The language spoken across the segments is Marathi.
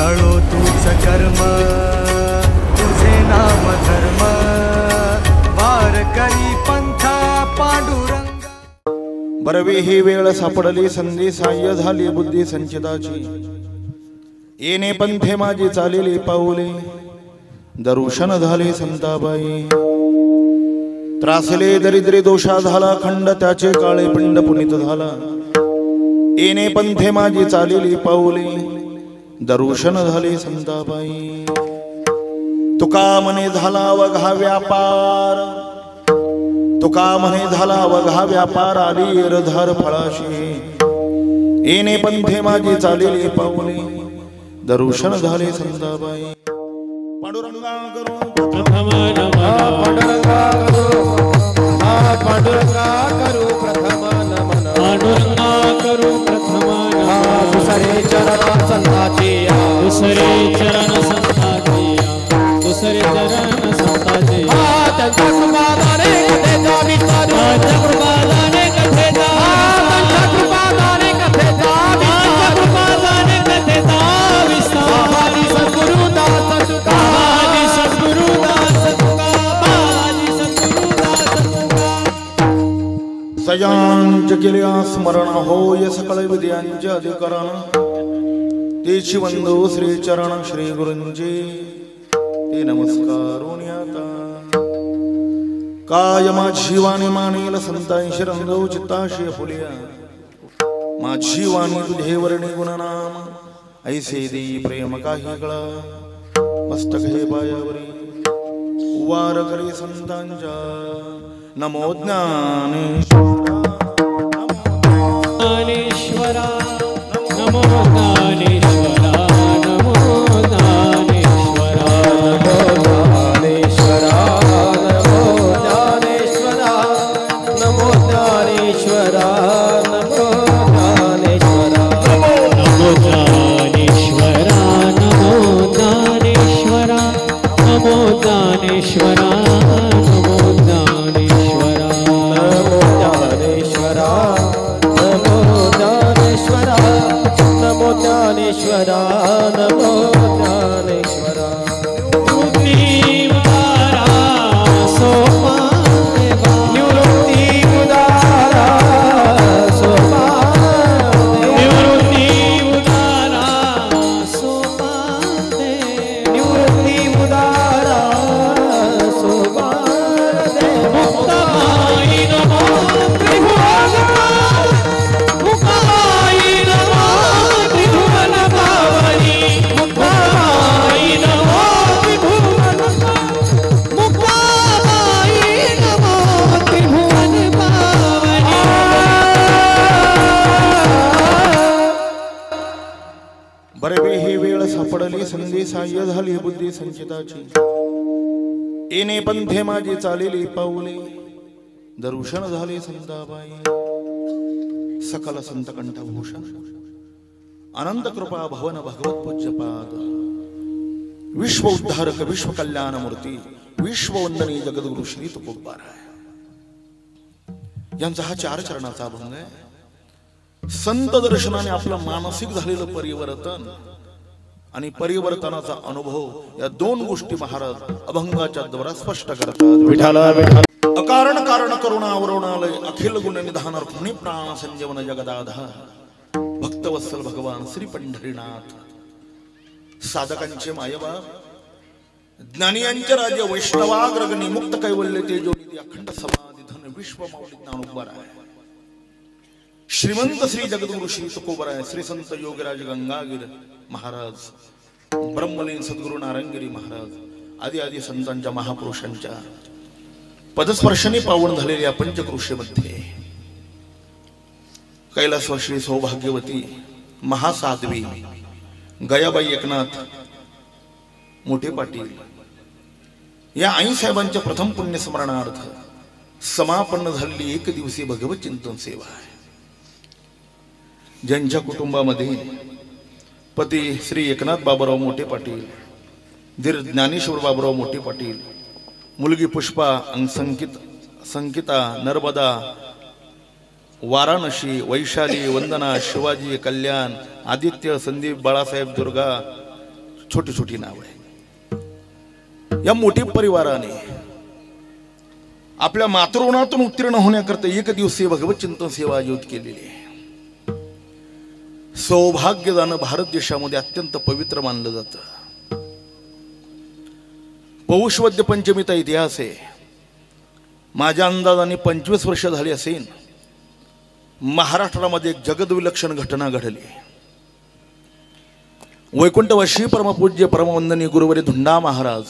तळो तूच कर्म तुझे नाम धर्म वार करी पंथा पांडुरंग। बरवे ही वेळ सापडली संधी साह्य झाली बुद्धी संचिताची येणे पंथे माझी चालेली पाऊले दर्शन झाले संताबाई त्रासले दरिद्रे दोषा झाला खंड त्याचे काळे पिंड पुनीत झाला येणे पंथे माझी चालेली पाऊले दर्शन झाले संताबाई तुका म्हणे झाला वघा व्यापार तुका म्हणे झाला वघा व्यापार आली रधार फळाशी येणे पंथे माझी चालेली पाऊले दर्शन झाले संताबाई पांडुरंगा करो प्रथम नमन पांडुरंगा करू प्रथम नमन पांडुरंगा करू प्रथम नमन दुसरे चरण संताचे दुसरे चरण संताचे दुसरे चरण संताचे त्यांच्या कृपादाने कथेचा विस्तार त्यांच्या कृपादाने कथेचा त्यांच्या कृपादाने कथेचा त्यांच्या कृपादाने कथेचा विस्तार आदि सद्गुरु दास तुका आदि सद्गुरु दास तुका आदि सद्गुरु दास तुका सयांच केल्या स्मरण होय सकळ विद्यांचे अधिकरण तेची वंदो श्री चरण श्री गुरुंचे ते नमस्कारून आता काय माझी वाणी मानेल संतांशी रंगव चित्ताशी फुलिया माझी वाणी तुझे वर्णी गुणनाम ऐसे देई प्रेम काही कळा मस्तक हे पायावरी वार करी संतांच्या नमो ज्ञानेश्वरा नमो ज्ञानेश्वरा नमो ज्ञानेश्वरा नमो ज्ञानेश्वरा नमो ज्ञानेश्वरा नमो ज्ञानेश्वरा नमो ज्ञानेश्वरा नमो ज्ञानेश्वरा नमो ज्ञानेश्वरा नमो ज्ञानेश्वरा नमो ज्ञानेश्वरा नमो ज्ञानेश्वरा नमो ज्ञानेश्वरा निवृत्ति उदारा सोमा निवृत्ति उदारा सोमा निवृत्ति उदारा सोमा निवृत्ति उदारा सोमा मुक्ताई नमो त्रिभुवन मुक्ताई नमो त्रिभुवन पावनी मुक्ताई नमो त्रिभुवन मुक्ताई नमो त्रिभुवन पावनी बरवे ही वेळ सापडली संधी साह्य झाली बुद्धी संचिताची येणे पंथे माझी चालेली पाऊले दर्शन झाले संताबाई सकल संत कंठभूषण अनंत कृपा भवन भगवत पूज्यपाद विश्व उद्धारक विश्व कल्याण मूर्ती विश्ववंदनी जगद्गुरु श्री तुकोबाराय यांचा हा 4 चरणाचा अभंग आहे। संत दर्शनाने आपलं मानसिक झालेलं परिवर्तन आणि परिवर्तनाचा अनुभव या 2 गोष्टी महाराज अभंगाच्या द्वारा स्पष्ट करतात। विठाला विठाला अकारण कारण करुणावरुणालय अखिल गुण निधान रुक्मिणी प्राण संजीवन जगदाधार भक्तवत्सल भगवान श्री पंढरीनाथ साधकांचे मायबाप ज्ञानियांचे राज्य वैष्णवाग्रगणी मुक्त कैवल्य तेजोनिधी अखंड समाधी धन विश्व माऊली ज्ञानोबराय श्रीमंत श्री जगद्गुरु श्री तुकोबराय श्री संत योगीराज गंगागिर महाराज ब्रह्मलीन सद्गुरु नारायणगिरी महाराज आदी आदी संतांच्या महापुरुषांच्या पदस्पर्शाने पावन झालेल्या पंचक्रोशीमध्ये कैलासवासी सौभाग्यवती महासाध्वी गयाबाई एकनाथ मोठे पाटील या आई साहेबांच्या प्रथम पुण्य स्मरणार्थ समापन्न झालेली 1 दिवसीय भगवत चिंतन सेवा आहे। ज्यांच्या कुटुंबामध्ये पती श्री एकनाथ बाबूराव मोठे पाटील, धीर ज्ञानेश्वर बाबूराव मोठे पाटील, मुलगी पुष्पा, संकिता, नर्मदा, वाराणसी, वैशाली, वंदना, शिवाजी, कल्याण, आदित्य, संदीप, बाळासाहेब, दुर्गा, छोटी छोटी नाव आहे. या मोठ्या परिवाराने आपल्या मातृऋणातून उत्तीर्ण होण्याकरता एक दिवसीय भगवत चिंतन सेवा आयोजित केलेली आहे. सौभाग्यदान भारत देशामध्ये अत्यंत पवित्र मानलं जातं. पौष वद्य पंचमीचा इतिहास आहे. माझ्या अंदाजाने 25 वर्ष झाली असेल महाराष्ट्रामध्ये एक जगदविलक्षण घटना घडली. वैकुंठवासी परमपूज्य परमवंदनीय गुरुवरी धुंडा महाराज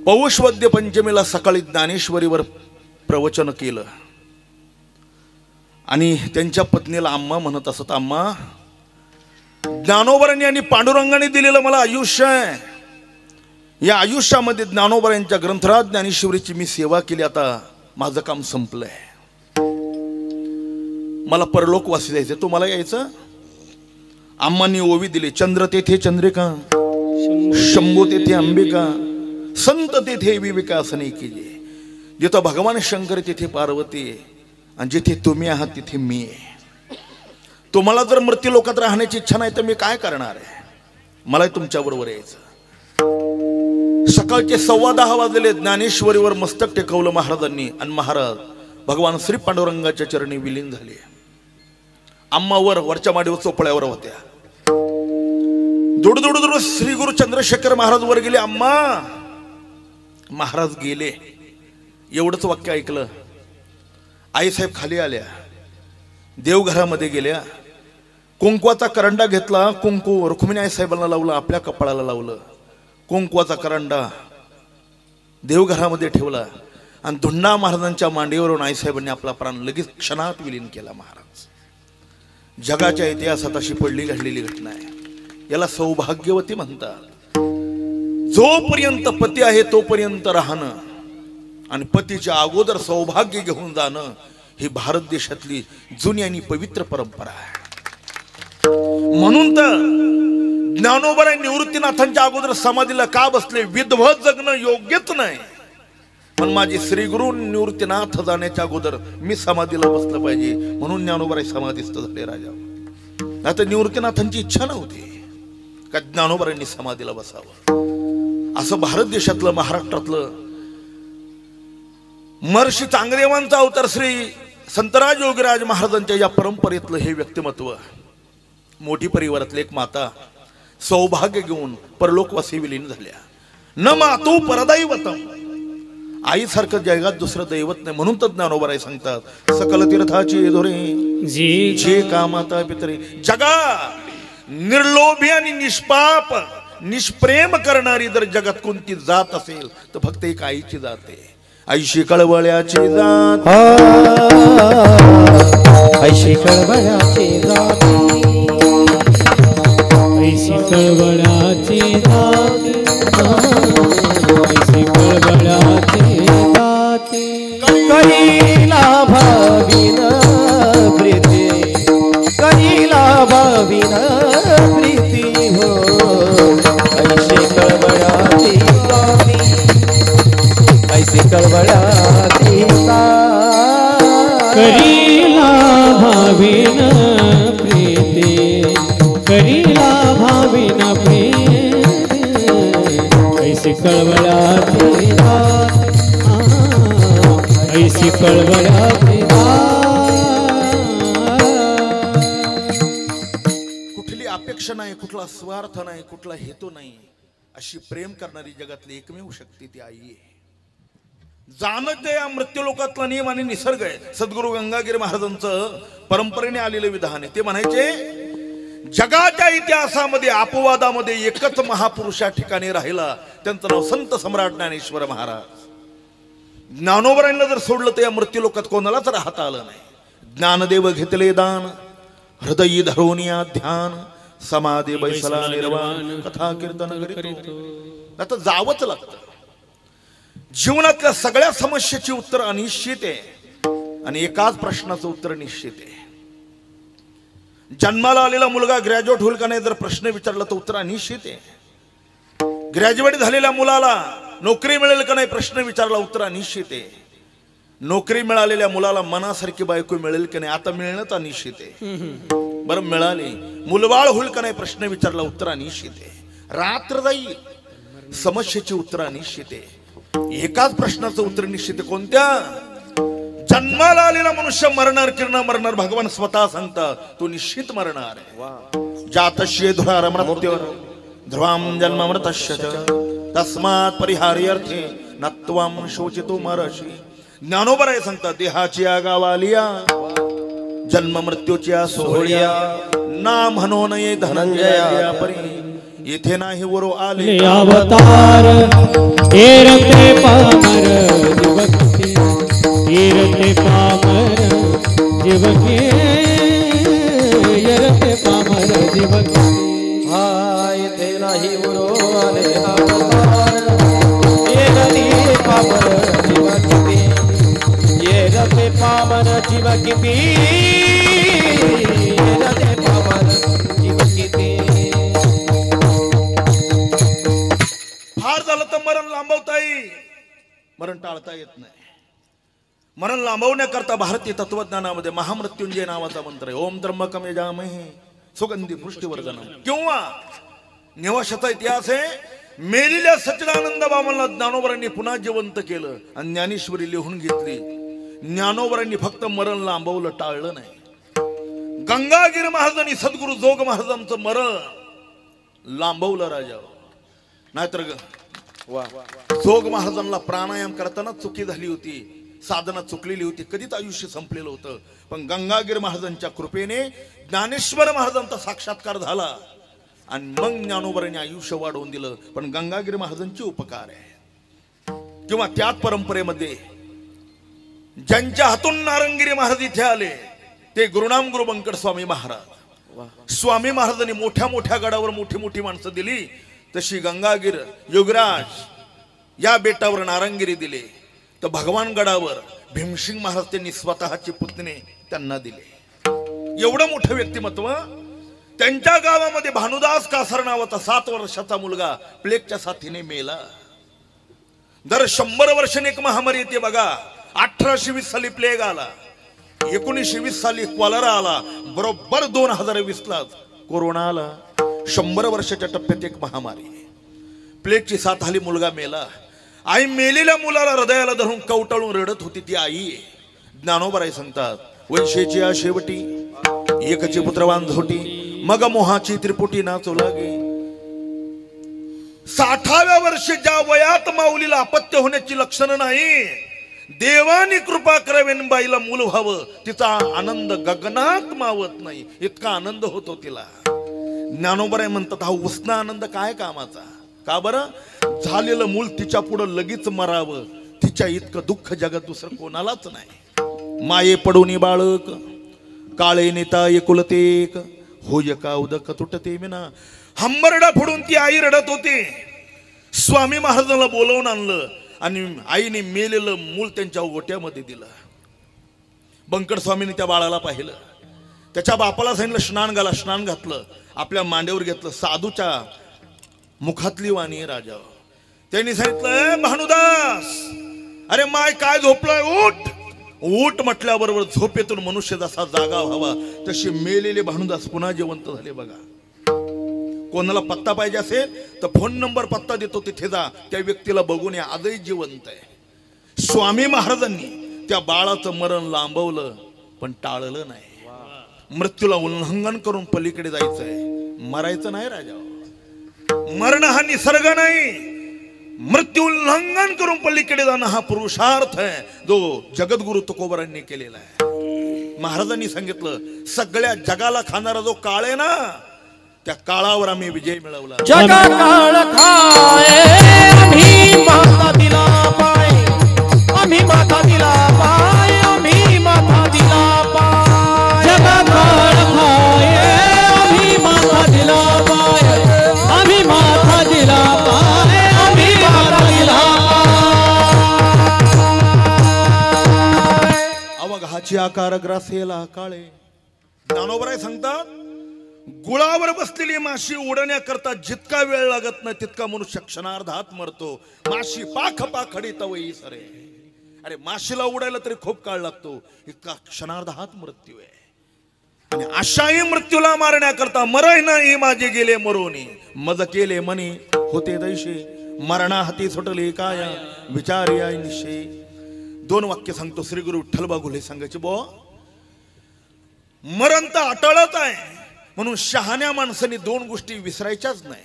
पौष वद्य पंचमीला सकाळी ज्ञानेश्वरीवर प्रवचन केलं आणि त्यांच्या पत्नीला आम्हा म्हणत असत, आम्हा, ज्ञानोबांनी आणि पांडुरंगाने दिलेलं मला आयुष्य आहे. या आयुष्यामध्ये ज्ञानोबांच्या ग्रंथराज ज्ञानेश्वरीची मी सेवा केली. आता माझं काम संपलंय. मला परलोकवासी जायचं. तुम्हाला यायचं? आम्हांनी ओवी दिली. चंद्र तेथे चंद्रिका, शंभू तेथे अंबिका, संत तेथे विवेका असणे केली. जिथं भगवान शंकर तिथे पार्वती आणि जिथे तुम्ही आहात तिथे मी आहे. तुम्हाला जर मृत्यू लोकात राहण्याची इच्छा नाही तर मी काय करणार आहे? मला तुमच्या बरोबर यायचं. सकाळचे 10:15 वाजले. ज्ञानेश्वरीवर मस्तक टेकवलं महाराजांनी आणि महाराज भगवान श्री पांडुरंगाच्या चरणी विलीन झाले. आम्हावर वरच्या माडीवर चोपळ्यावर होत्या. दुड दुड दुड श्री गुरु चंद्रशेखर महाराज वर गेले. आम्हा, महाराज गेले. एवढंच वाक्य ऐकलं. आईसाहेब खाली आल्या, देवघरामध्ये गेल्या, कुंकवाचा करंडा घेतला. कुंकू रुक्मिणी आईसाहेबांना लावलं, आपल्या कपाळाला लावलं. कुंकवाचा करंडा देवघरामध्ये ठेवला आणि धुंडा महाराजांच्या मांडीवरून आईसाहेबांनी आपला प्राण लगेच क्षणात विलीन केला. महाराज जगाच्या इतिहासात अशी पडली घडलेली घटना आहे. याला सौभाग्यवती म्हणतात. जोपर्यंत पती आहे तोपर्यंत राहणं आणि पतीच्या अगोदर सौभाग्य घेऊन जाणं ही भारत देशातली जुनी आणि पवित्र परंपरा आहे. म्हणून तर ज्ञानोबा निवृत्तीनाथांच्या अगोदर समाधीला का बसले? विधवत जगणं योग्यच नाही. पण माझे श्री गुरु निवृत्तीनाथ जाण्याच्या अगोदर मी समाधीला बसलं पाहिजे म्हणून ज्ञानोबा समाधीस्थ झाले. राजा आता निवृत्तीनाथांची इच्छा नव्हती का ज्ञानोबांनी समाधीला बसावं. असं भारत देशातलं, महाराष्ट्रातलं महर्षी चांगदेवांचा अवतार श्री संतराज योगीराज महाराजांच्या या परंपरेतलं हे व्यक्तिमत्व. मोठी परिवारातली एक माता सौभाग्य घेऊन परलोकवासी विलीन झाल्या. न मातू परदैवतम, आईसारखं जगात दुसरं दैवत नाही. म्हणून तर ज्ञानोबा सांगतात सकल तीर्थाची धोरे जे कामाता पितरे. जगा निर्लोभी आणि निष्पाप निष्प्रेम करणारी जर जगात कोणती जात असेल तर फक्त एक आईची जात आहे. आईशी कळवळ्याची जात, आईशी कळवळ्याची जात, आईशी कळवळ्याची जात, आईशी कळवळ्याची जात. करीला भाविन प्रीती, करीला भाविन प्रीती हो. आईशी कळवळ्याची जात, ऐसी कळवळाची जात. करीला भाविन प्रीती, करीला भाविन प्रीती, ऐसी कळवळाची जात, ऐसी कळवळाची जात. कुठली अपेक्षा नाही, कुठला स्वार्थ नाही, कुठला हेतू नाही, अशी प्रेम करणारी जगातली एकमेव शक्ती ती आई आहे. जाणते या मृत्यू लोकातला नियम आणि निसर्ग आहे. सद्गुरु गंगागिरी महाराजांचं परंपरेने आलेलं विधान आहे. ते म्हणायचे जगाच्या इतिहासामध्ये अपवादामध्ये एकच महापुरुष या ठिकाणी राहिला, त्यांचं नाव संत सम्राट ज्ञानेश्वर महाराज. ज्ञानोबांना जर सोडलं तर या मृत्यू लोकात कोणालाच राहता आलं नाही. ज्ञानदेव घेतले दान, हृदयी धरोनिया ध्यान, समाधी बैसला निर्वाण, कथा कीर्तन करीतो. आता जावंच लागतं. जीवनातल्या सगळ्या समस्येची उत्तर अनिश्चित आहे आणि एकाच प्रश्नाचं उत्तर निश्चित आहे. जन्माला आलेला मुलगा ग्रॅज्युएट होईल का नाही जर प्रश्न विचारला तर उत्तर अनिश्चित आहे. ग्रॅज्युएट झालेल्या मुलाला नोकरी मिळेल का नाही प्रश्न विचारला उत्तर अनिश्चित आहे. नोकरी मिळालेल्या मुलाला मनासारखी बायको मिळेल की नाही आता मिळणंच अनिश्चित आहे. बरं मिळाले. मुलबाळ होईल का नाही प्रश्न विचारला, उत्तरा निश्चित आहे. रात्र जाईल, समस्येची उत्तरा निश्चित आहे. एकाच प्रश्नाचं उत्तर निश्चित आहे. कोणत्या? जन्माला आलेला मनुष्य मरणार की न मरणार भगवान स्वतः सांगतात, तो निश्चित मरणार आहे. जातस्य ध्रुवार मृत्योर ध्रुवाम जन्ममृतस्य तस्मात् परिहार्यर्थे नत्वाम शोचितो मरशी. ज्ञानोबराय सांगतात, देहाची आगावालिया जन्म मृत्यूची सोहळ्या ना म्हणून ये धनंजया परी येथे नाही वरो आले अवतार. हेरते पामर जीवके, हेरते पामर जीवके, हेरते पामर जीवके. येथे नाही वरो आले अवतार. हेरते पामर जीवके, हेरते पामर जीवके, हेरते पामर जीवके. फार झालं तर मरण लांबवता येईल, मरण टाळता येत नाही. मरण लांबवण्याकरता भारतीय तत्वज्ञानामध्ये महामृत्युंजय नावाचा मंत्र आहे. ओम त्र्यंबकम यजामहे सुगंधी पुष्टिवर्धनम. किंवा निवाशाचा इतिहास आहे. मेलेल्या सच्चिदानंद बाबांना ज्ञानोबरांनी पुन्हा जिवंत केलं आणि ज्ञानेश्वरी लिहून घेतली. ज्ञानोबरांनी फक्त मरण लांबवलं, टाळलं नाही. गंगागिरी महाराजांनी सद्गुरु जोग महाराजांचं मरण लांबवलं राजा. नाहीतर जोग महाराजांना प्राणायाम करताना चुकी झाली होती, साधना चुकलेली होती, कधीच आयुष्य संपलेलं होतं. पण गंगागिरी महाराजांच्या कृपेने ज्ञानेश्वर महाराजांचा साक्षात्कार झाला आणि मग ज्ञानोबरांनी आयुष्य वाढवून दिलं. पण गंगागिरी महाराजांचे उपकार आहे. किंवा त्याच परंपरेमध्ये ज्यांच्या हातून नारंगिरी महाराज इथे आले ते गुरुनाम गुरु बंकट स्वामी महाराज. स्वामी महाराजांनी मोठ्या मोठ्या गडावर मोठी मोठी माणसं दिली, तशी गंगागिर योगराज या बेटावर नारंगिरी दिले. तर भगवान गडावर भीमसिंग महाराज त्यांनी स्वतःची पुतणे त्यांना दिले. एवढं मोठं व्यक्तिमत्व. त्यांच्या गावामध्ये भानुदास कासार नावाचा 7 वर्षाचा मुलगा प्लेगच्या साथीने मेला. दर 100 वर्षांनी एक महामारी येते बघा. 1820 साली प्लेग आला, 1920 साली क्वालरा आला, बरोबर 2020 ला कोरोना आला. 100 वर्षाच्या टप्प्यात एक महामारी. प्लेगची साथ आली, मुलगा मेला. आई मेलेल्या मुलाला हृदयाला धरून कवटाळून रडत होती, ती आई आहे. ज्ञानोबराय सांगतात, वैशेची या शेवटी एकची पुत्रवान झोटी, मग मोहाची त्रिपुटी नाचू लागे. 60व्या वर्षी ज्या वयात माऊलीला अपत्य होण्याची लक्षणं नाही, देवानी कृपा करावेन बाईला मूल व्हावं, तिचा आनंद गगनात मावत नाही, इतका आनंद होतो तिला. ज्ञानोबराय म्हणतात, हा उसना आनंद काय कामाचा. का बरं? झालेलं मूल तिच्या पुढं लगेच मरावं, तिच्या इतकं दुःख जगात दुसरं कोणालाच नाही. माये पडूनी बाळक काळे नेता एकुलतेक होय का उदक तुटते विना. हंबरडा फोडून ती आई रडत होती. स्वामी महाराजांना बोलवून आणलं आणि आईने मेलेलं मूल त्यांच्या गोट्यामध्ये दिलं. बंकट स्वामीने त्या बाळाला पाहिलं, त्याच्या बापाला सांगितलं स्नान घाला. स्नान घातलं, आपल्या मांडीवर घेतलं. साधूच्या मुखातली वाणी राजा. त्यांनी सांगितलं, भानुदास अरे माय काय झोपलाय, उठ. उठ म्हटल्याबरोबर झोपेतून मनुष्य जसा जागा व्हावा तसे मेलेले भानुदास पुन्हा जिवंत झाले. बघा, कोणाला पत्ता पाहिजे असेल तर फोन नंबर पत्ता देतो, तिथे जा, त्या व्यक्तीला बघून या, आजही जिवंत आहे. स्वामी महाराजांनी त्या बाळाचं मरण लांबवलं पण टाळलं नाही. मृत्यूला उल्लंघन करून पलीकडे जायचंय, मरायचं नाही राजा. मरण हा निसर्ग नाही, मृत्यू उल्लंघन करून पलीकडे जाणं हा पुरुषार्थ आहे, जो जगद्गुरु तुकोबरांनी केलेला आहे. महाराजांनी सांगितलं, सगळ्या जगाला खाणारा जो काळ आहे ना, त्या काळावर आम्ही विजय मिळवला. जगा काळ खाए आम्ही माता दिला पाय, आम्ही माता दिला पाय, आम्ही माता दिला पाय. जगा काळ खाए आम्ही माथा दिला पाय, आम्ही माथा दिला पाय, आम्ही माथा दिला पाय. अवघाची आकार ग्रासेला काळे. ज्ञानोबराय सांगतात, गुळावर बसलेली माशी उडण्याकरता जितका वेळ लागत नाही तितका मनुष्य क्षणार्धात मरतो. माशी पाख पाखडी तवई सरे. अरे माशीला उडायला तरी खूप काळ लागतो, इतका क्षणार्धात मृत्यू आहे. आणि अशाही मृत्यूला मारण्याकरता मराय नाही माझे गेले मरोनी मज केले मनी होते दैशे मरणा हाती सुटले काय विचार या निशे. 2 वाक्य सांगतो श्री गुरु विठ्ठल बागुले सांगायचे बो. मरण तर अटळत आहे म्हणून शहाण्या माणसाने 2 गोष्टी विसरायच्याच नाही.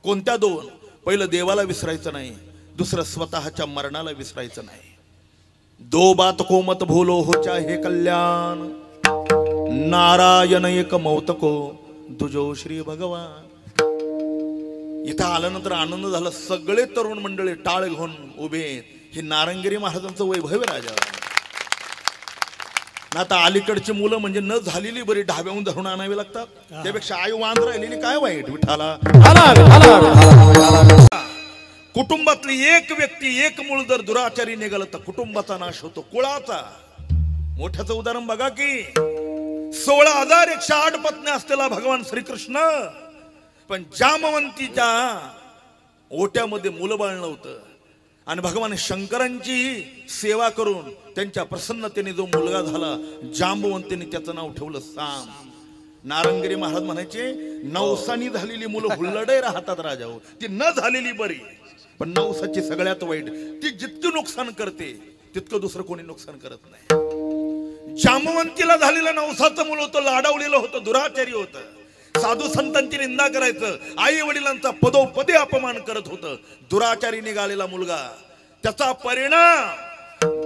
कोणत्या 2? पहिलं देवाला विसरायचं नाही, दुसरं स्वतःच्या मरणाला विसरायचं नाही. 2 बात को मत भूलो हो चाहे कल्याण नारायण एक मौतको दुजो श्री भगवान. इथं आल्यानंतर आनंद झाला. सगळे तरुण मंडळी टाळ घेऊन उभे. हे नारंगिरी महाराजांचं वैभव राजा. ना आता अलीकडची मुलं म्हणजे न झालेली बरी ढाब्याहून धरून आणावी लागतात. त्यापेक्षा आई वांद राहिलेली काय वाईट विठाला. कुटुंबातली एक व्यक्ती एक मूळ जर दुराचारी निघालं तर कुटुंबाचा नाश होतो, कुळाचा. मोठ्याचं उदाहरण बघा की 16,108 पत्नी असलेला भगवान श्रीकृष्ण, पण जामवंतीच्या ओट्यामध्ये मुलबाळ नव्हतं. आणि भगवान शंकरांची सेवा करून त्यांच्या प्रसन्नतेने जो मुलगा झाला जांबवंतीने त्याचं नाव ठेवलं साम. नारंगिरी महाराज म्हणायचे नवसानी झालेली मुलं हुल्लडे राहतात राजाओ, ती न झालेली बरी. पण नवसाची सगळ्यात वाईट, ती जितकी नुकसान करते तितकं दुसरं कोणी नुकसान करत नाही. जांबवंतीला झालेलं नवसाचं मुलं होतं, लाडावलेलं होतं, दुराचारी होतं. साधू संतांची निंदा करायचं, आई वडिलांचा पदोपदी अपमान करत होतं. दुराचारी निघालेला मुलगा, त्याचा परिणाम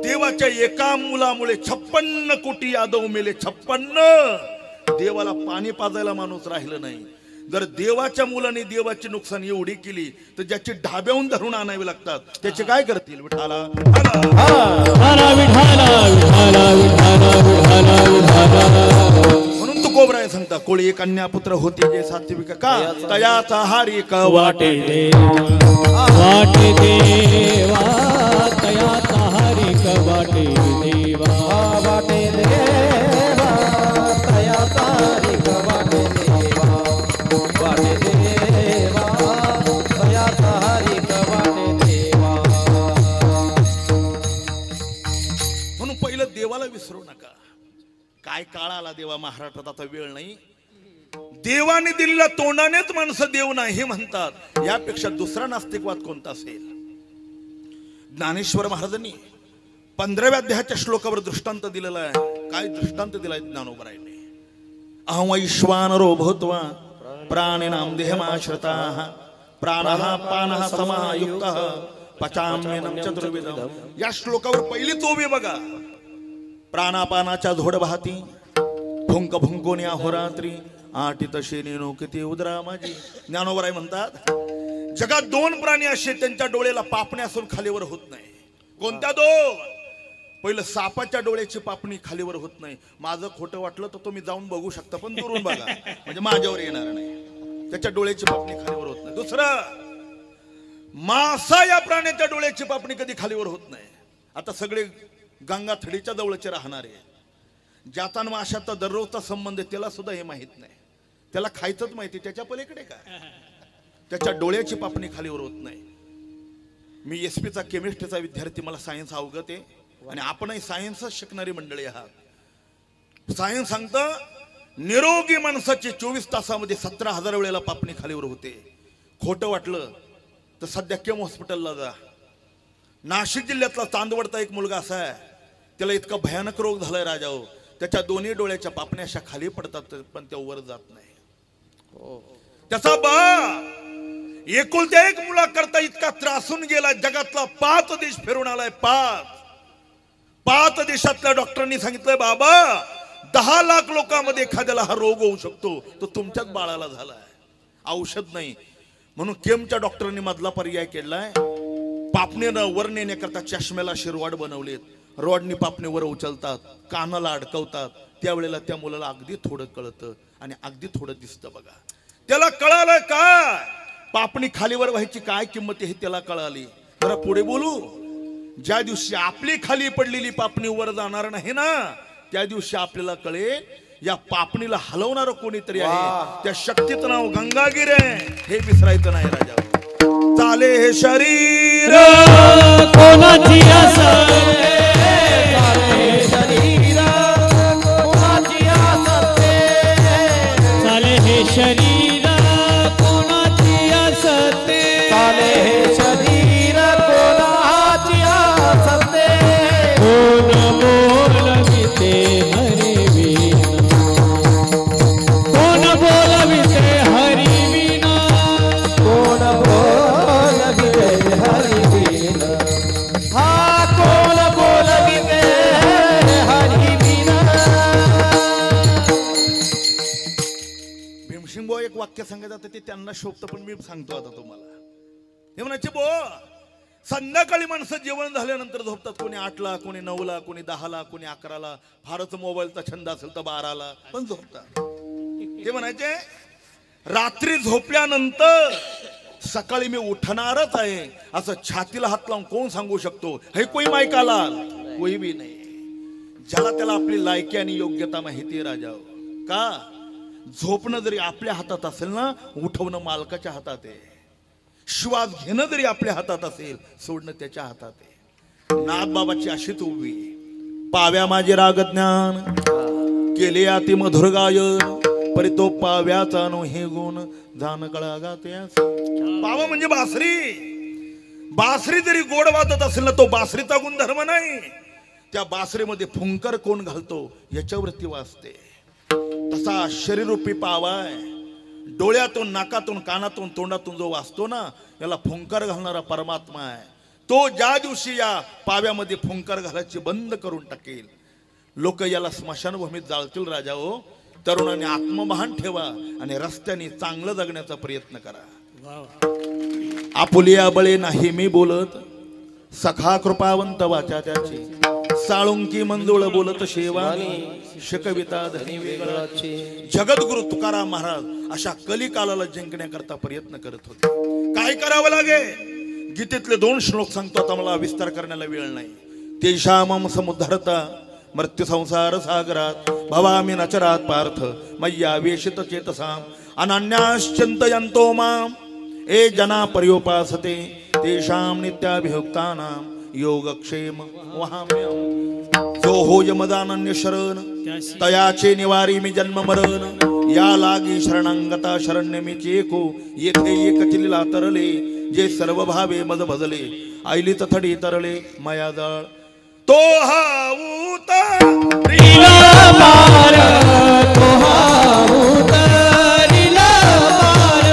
देवाच्या एका मुलामुळे 56 कोटी यादव मेले. 56. देवाला पाणी पाजायला माणूस राहिलं नाही. जर देवाच्या मुलाने देवाची नुकसान एवढी केली तर ज्याची ढाब्याहून धरून आणावी लागतात त्याचे काय करतील. विठाला म्हणून तुकोबराय सांगता कोळी कन्या पुत्र होती जे सात्विक का तयाचा हारी का वाटे वाटे देवा तयाचा हारी का वाटे देवा वाटे देवा तयाचा हारी का वाटे देवा वाटे देवा तयाचा हारी का वाटे देवा. म्हणून पहिलं देवाला विसरू नका. काय काळ आला देवा महाराष्ट्रात, आता वेळ नाही. देवाने दिलेल्या तोंडानेच माणसं देव नाही म्हणतात. यापेक्षा दुसरा नास्तिकवाद कोणता असेल. ज्ञानेश्वर महाराजांनी 15व्या अध्यायाच्या श्लोकावर दृष्टांत दिलेला आहे. काय दृष्टांत दिलाय ज्ञानोबरायने. अहमैश्वानरो भूत्वा प्राणिनां देहमाश्रिताः प्राणः पानः समायुक्तः पचाम्यन्नं चतुर्विधम्. या श्लोकावर पहिली तोबी बघा. प्राणापानाच्या झोड वाहती भुंक भुंकोनी अहोरात्री आटीत शेनीनो किती उदरा माझी. ज्ञानोबराय म्हणतात जगात 2 प्राणी असे त्यांच्या डोळ्याला पापण्या असून खालीवर होत नाही. कोणत्या 2? पहिलं सापाच्या डोळ्याची पापणी खालीवर होत नाही. माझं खोटं वाटलं तर तुम्ही जाऊन बघू शकता, पण दुरून बघा म्हणजे माझ्यावर येणार नाही. त्याच्या डोळ्याची पापणी खालीवर होत नाही. दुसरं मासा या प्राण्याच्या डोळ्याची पापणी कधी खालीवर होत नाही. आता सगळे गंगा थडीच्या जवळचे राहणारे, ज्याचा माशाचा दररोजचा संबंध त्याला सुद्धा हे माहित नाही. त्याला खायचंच माहिती, त्याच्या पलीकडे काय. त्याच्या डोळ्याची पापणी खालीवर होत नाही. मी एसपीचा केमिस्ट्रीचा विद्यार्थी, मला सायन्स अवगत आहे आणि आपणही सायन्सच शिकणारी मंडळी आहात. सायन्स सांगतं निरोगी माणसाची 24 तासामध्ये 17,000 वेळेला पापणी खालीवर होते. खोटं वाटलं तर सध्या केम हॉस्पिटलला जा. नाशिक जिल्ह्यातला चांदवडचा एक मुलगा असा आहे, त्याला इतका भयानक रोग झालाय राजाओ, त्याच्या दोन्ही डोळ्याच्या पापण्या अशा खाली पडतात पण त्या वर जात नाही. त्याचा बा एकुलत्या एक मुलाकरता इतका त्रासून गेला. जगातला 5 देश फिरून आलाय. 5 देशातल्या डॉक्टरांनी सांगितलंय बाबा 10 लाख लोकांमध्ये एखाद्याला हा रोग होऊ शकतो, तो तुमच्याच बाळाला झालाय. औषध नाही म्हणून केमच्या डॉक्टरांनी मधला पर्याय केलाय. पापणीनं वर नेण्याकरता चष्म्याला शिरवाड बनवलेत. रॉडनी पापणी वर उचलतात, कानाला अडकवतात. त्यावेळेला त्या मुलाला अगदी थोडं कळतं आणि अगदी थोडं दिसतं. बघा त्याला कळालं काय पापणी खालीवर व्हायची काय किंमत आहे त्याला कळाली. जरा पुढे बोलू. ज्या दिवशी आपली खाली पडलेली पापणी वर जाणार नाही ना, त्या दिवशी आपल्याला कळेल या पापणीला हलवणार कोणीतरी आहे. त्या शक्तीचं नाव गंगागीर आहे, हे विसरायचं नाही राजा. चाले हे शरीर कोणाची असेल, चाले हे शरीर कोणाची असेल. ज्यांच्या संग जातं ते त्यांना शोभतं, पण मी सांगतो आता तुम्हाला. हे म्हणायचे बो संध्याकाळी माणसं जेवण झाल्यानंतर झोपतात. कोणी 8ला, कोणी 9ला, कोणी 10ला, कोणी 11ला. फारच मोबाईलचा छंद असेल तर 12ला पण झोपतात. ते म्हणायचे रात्री झोपल्यानंतर सकाळी मी उठणारच आहे असं छातीला हात लावून कोण सांगू शकतो? हे कोई मायकाला कोई भी नाही. ज्याला त्याला आपली लायकी आणि योग्यता माहिती आहे राजा. का झोपणं जरी आपल्या हातात असेल ना, उठवणं मालकाच्या हातात आहे. श्वास घेणं जरी आपल्या हातात असेल, सोडणं त्याच्या हातात आहे. नाथबाबाची अशीच उभी. पाव्या माझे राग ज्ञान केले अति मधुर गायन, परी तो पाव्याचा नो हे गुण जाण कळा गाते. पावा म्हणजे बासरी. बासरी जरी गोड वाजत असेल ना, तो बासरीचा गुणधर्म नाही. त्या बासरीमध्ये फुंकर कोण घालतो याच्यावरती वाजते. तसा शरीररूपी पावा आहे. डोळ्यातून, नाकातून, कानातून, तोंडातून जो वाचतो ना, याला फुंकर घालणारा परमात्मा आहे. तो ज्या दिवशी या पाव्यामध्ये फुंकर घालायची बंद करून टाकेल, लोक याला स्मशानभूमीत जाळतील. राजा हो, तरुणाने आत्मभान ठेवा आणि रस्त्याने चांगलं जगण्याचा प्रयत्न करा. आपुलिया बळे नाही मी बोलत, सखा कृपावंत वाचा त्याची. साळुंकी मंजुळ बोलत शेवानी, शकविता धनी वेगळाची. जगद्गुरु तुकाराम महाराज अशा कलिकालाला जिंकण्याकरता प्रयत्न करत होते. काय करावं लागे? गीतेतले 2 श्लोक सांगतो, आता मला विस्तार करण्याला वेळ नाही. तेषामम समुद्धरता मृत्यू संसार सागरात भवामी नचरात पार्थ मय्या वेशित चेतसाम अनन्याश्चिंतयन्तो माम ए जना पर्योपासते तेषां नित्याभियुक्तानां योगक्षेम वहाम्यहम्. जो होय मदानन्य शरण तयाचे निवारी मी जन्म मरण. या लागी शरणांगता शरण्य मी चेको येथे एक चिलीला तरले. जे सर्व भावे मज भजले आईली तथडी तरले माया जाळ. तो हा उतारिला पार, तो हा उतारिला पार,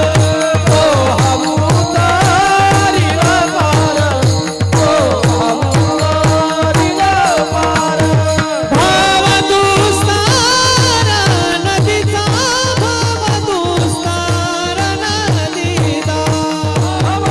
तो हा उतारिला पार, तो हा उतारिला पार. भाव दुस्तार नदीचा, भाव दुस्तार नदीचा, भाव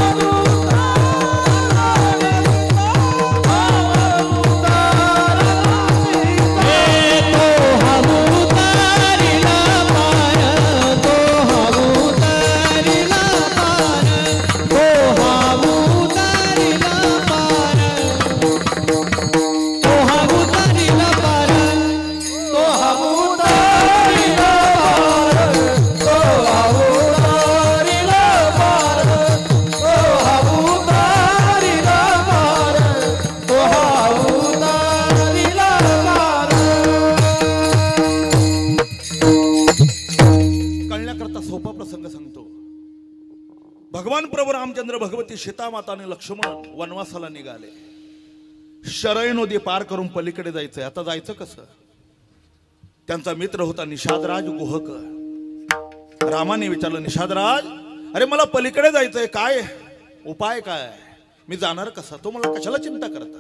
भगवान प्रभू रामचंद्र, भगवती सीता माता आणि लक्ष्मण वनवासाला निघाले. शरय नदी पार करून पलीकडे जायचंय. आता जायचं कसं? त्यांचा मित्र होता निषादराज गुहक. रामाने विचारलं, निषादराज अरे मला पलीकडे जायचंय, काय उपाय काय? मी जाणार कसा? तो मला कशाला चिंता करता?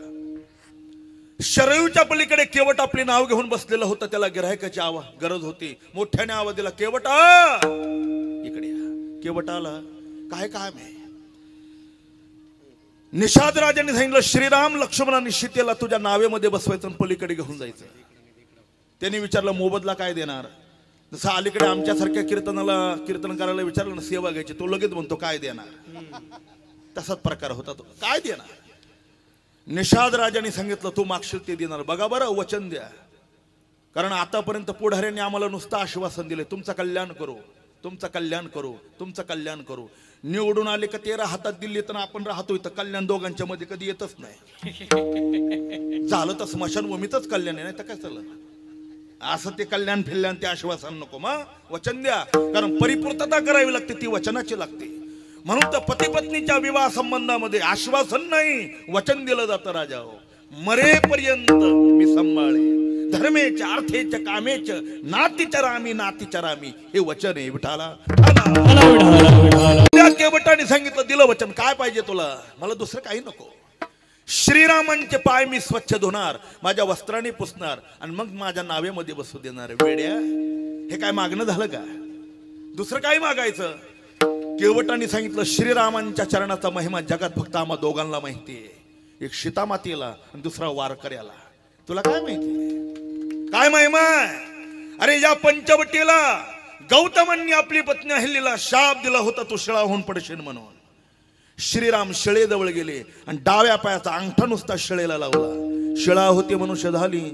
शरयूच्या पलीकडे केवट आपले नाव घेऊन बसलेलं होतं. त्याला गिऱ्हाईकाची गरज होती. मोठ्याने आवाज दिला, केवटा इकडे या. केवट आला. काय काम आहे? निषाद राजांनी सांगितलं, श्रीराम लक्ष्मण आणि सीतेला तुझ्या नावेमध्ये बसवायचं आणि पलीकडे घेऊन जायचं. त्यांनी विचारलं, मोबदला काय देणार? जसं अलीकडे आमच्यासारख्या कीर्तन करायला विचारलं ना, सेवा घ्यायची, तो लगेच म्हणतो काय देणार. तसाच प्रकार होता तो. काय देणार? निषाद राजांनी सांगितलं, तू मागशील ते देणार. बघा बरं, वचन द्या. कारण आतापर्यंत पुढाऱ्यांनी आम्हाला नुसतं आश्वासन दिले, तुमचं कल्याण करू, तुमचं कल्याण करू, तुमचं कल्याण करू. निवडून आले का 13 हातात दिल्ली तर आपण राहतो इथं. कल्याण दोघांच्या मध्ये कधी येतच नाही. झालं तर स्मशानभूमीतच कल्याण आहे, नाही तर काय चाललं. असं ते कल्याण फिरल्यान ते आश्वासन नको. मग वचन द्या, कारण परिपूर्तता करावी लागते, ती वचनाची लागते. म्हणून तर पती पत्नीच्या विवाह संबंधामध्ये आश्वासन नाही, वचन दिलं जातं. राजा मरेपर्यंत मी सांभाळे, धर्मेच अर्थेच कामेच नातीचरामी नातीचरामी, हे वचन आहे विठाला. त्या केवटाने सांगितलं, दिलं वचन. काय पाहिजे तुला? मला दुसरं काही नको. श्रीरामांचे पाय मी स्वच्छ धुणार, माझ्या वस्त्राने पुसणार आणि मग माझ्या नावेमध्ये बसू देणार. वेड्या, हे काय मागणं झालं का? दुसरं काय मागायचं? केवटाने सांगितलं श्रीरामांच्या चरणाचा महिमा जगात फक्त आम्हा दोघांना माहिती आहे, एक सीतामातेला आणि दुसरा वारकऱ्याला. तुला काय माहिती काय महिमा? अरे या पंचवटीला गौतमांनी आपली पत्नी अहिल्याला शाप दिला होता, तू शिळा होऊन पडशील म्हणून. श्रीराम शिळेजवळ गेले आणि डाव्या पायाचा अंगठा नुसता शिळेला लावला. शिळा होती मनुष्य झाली,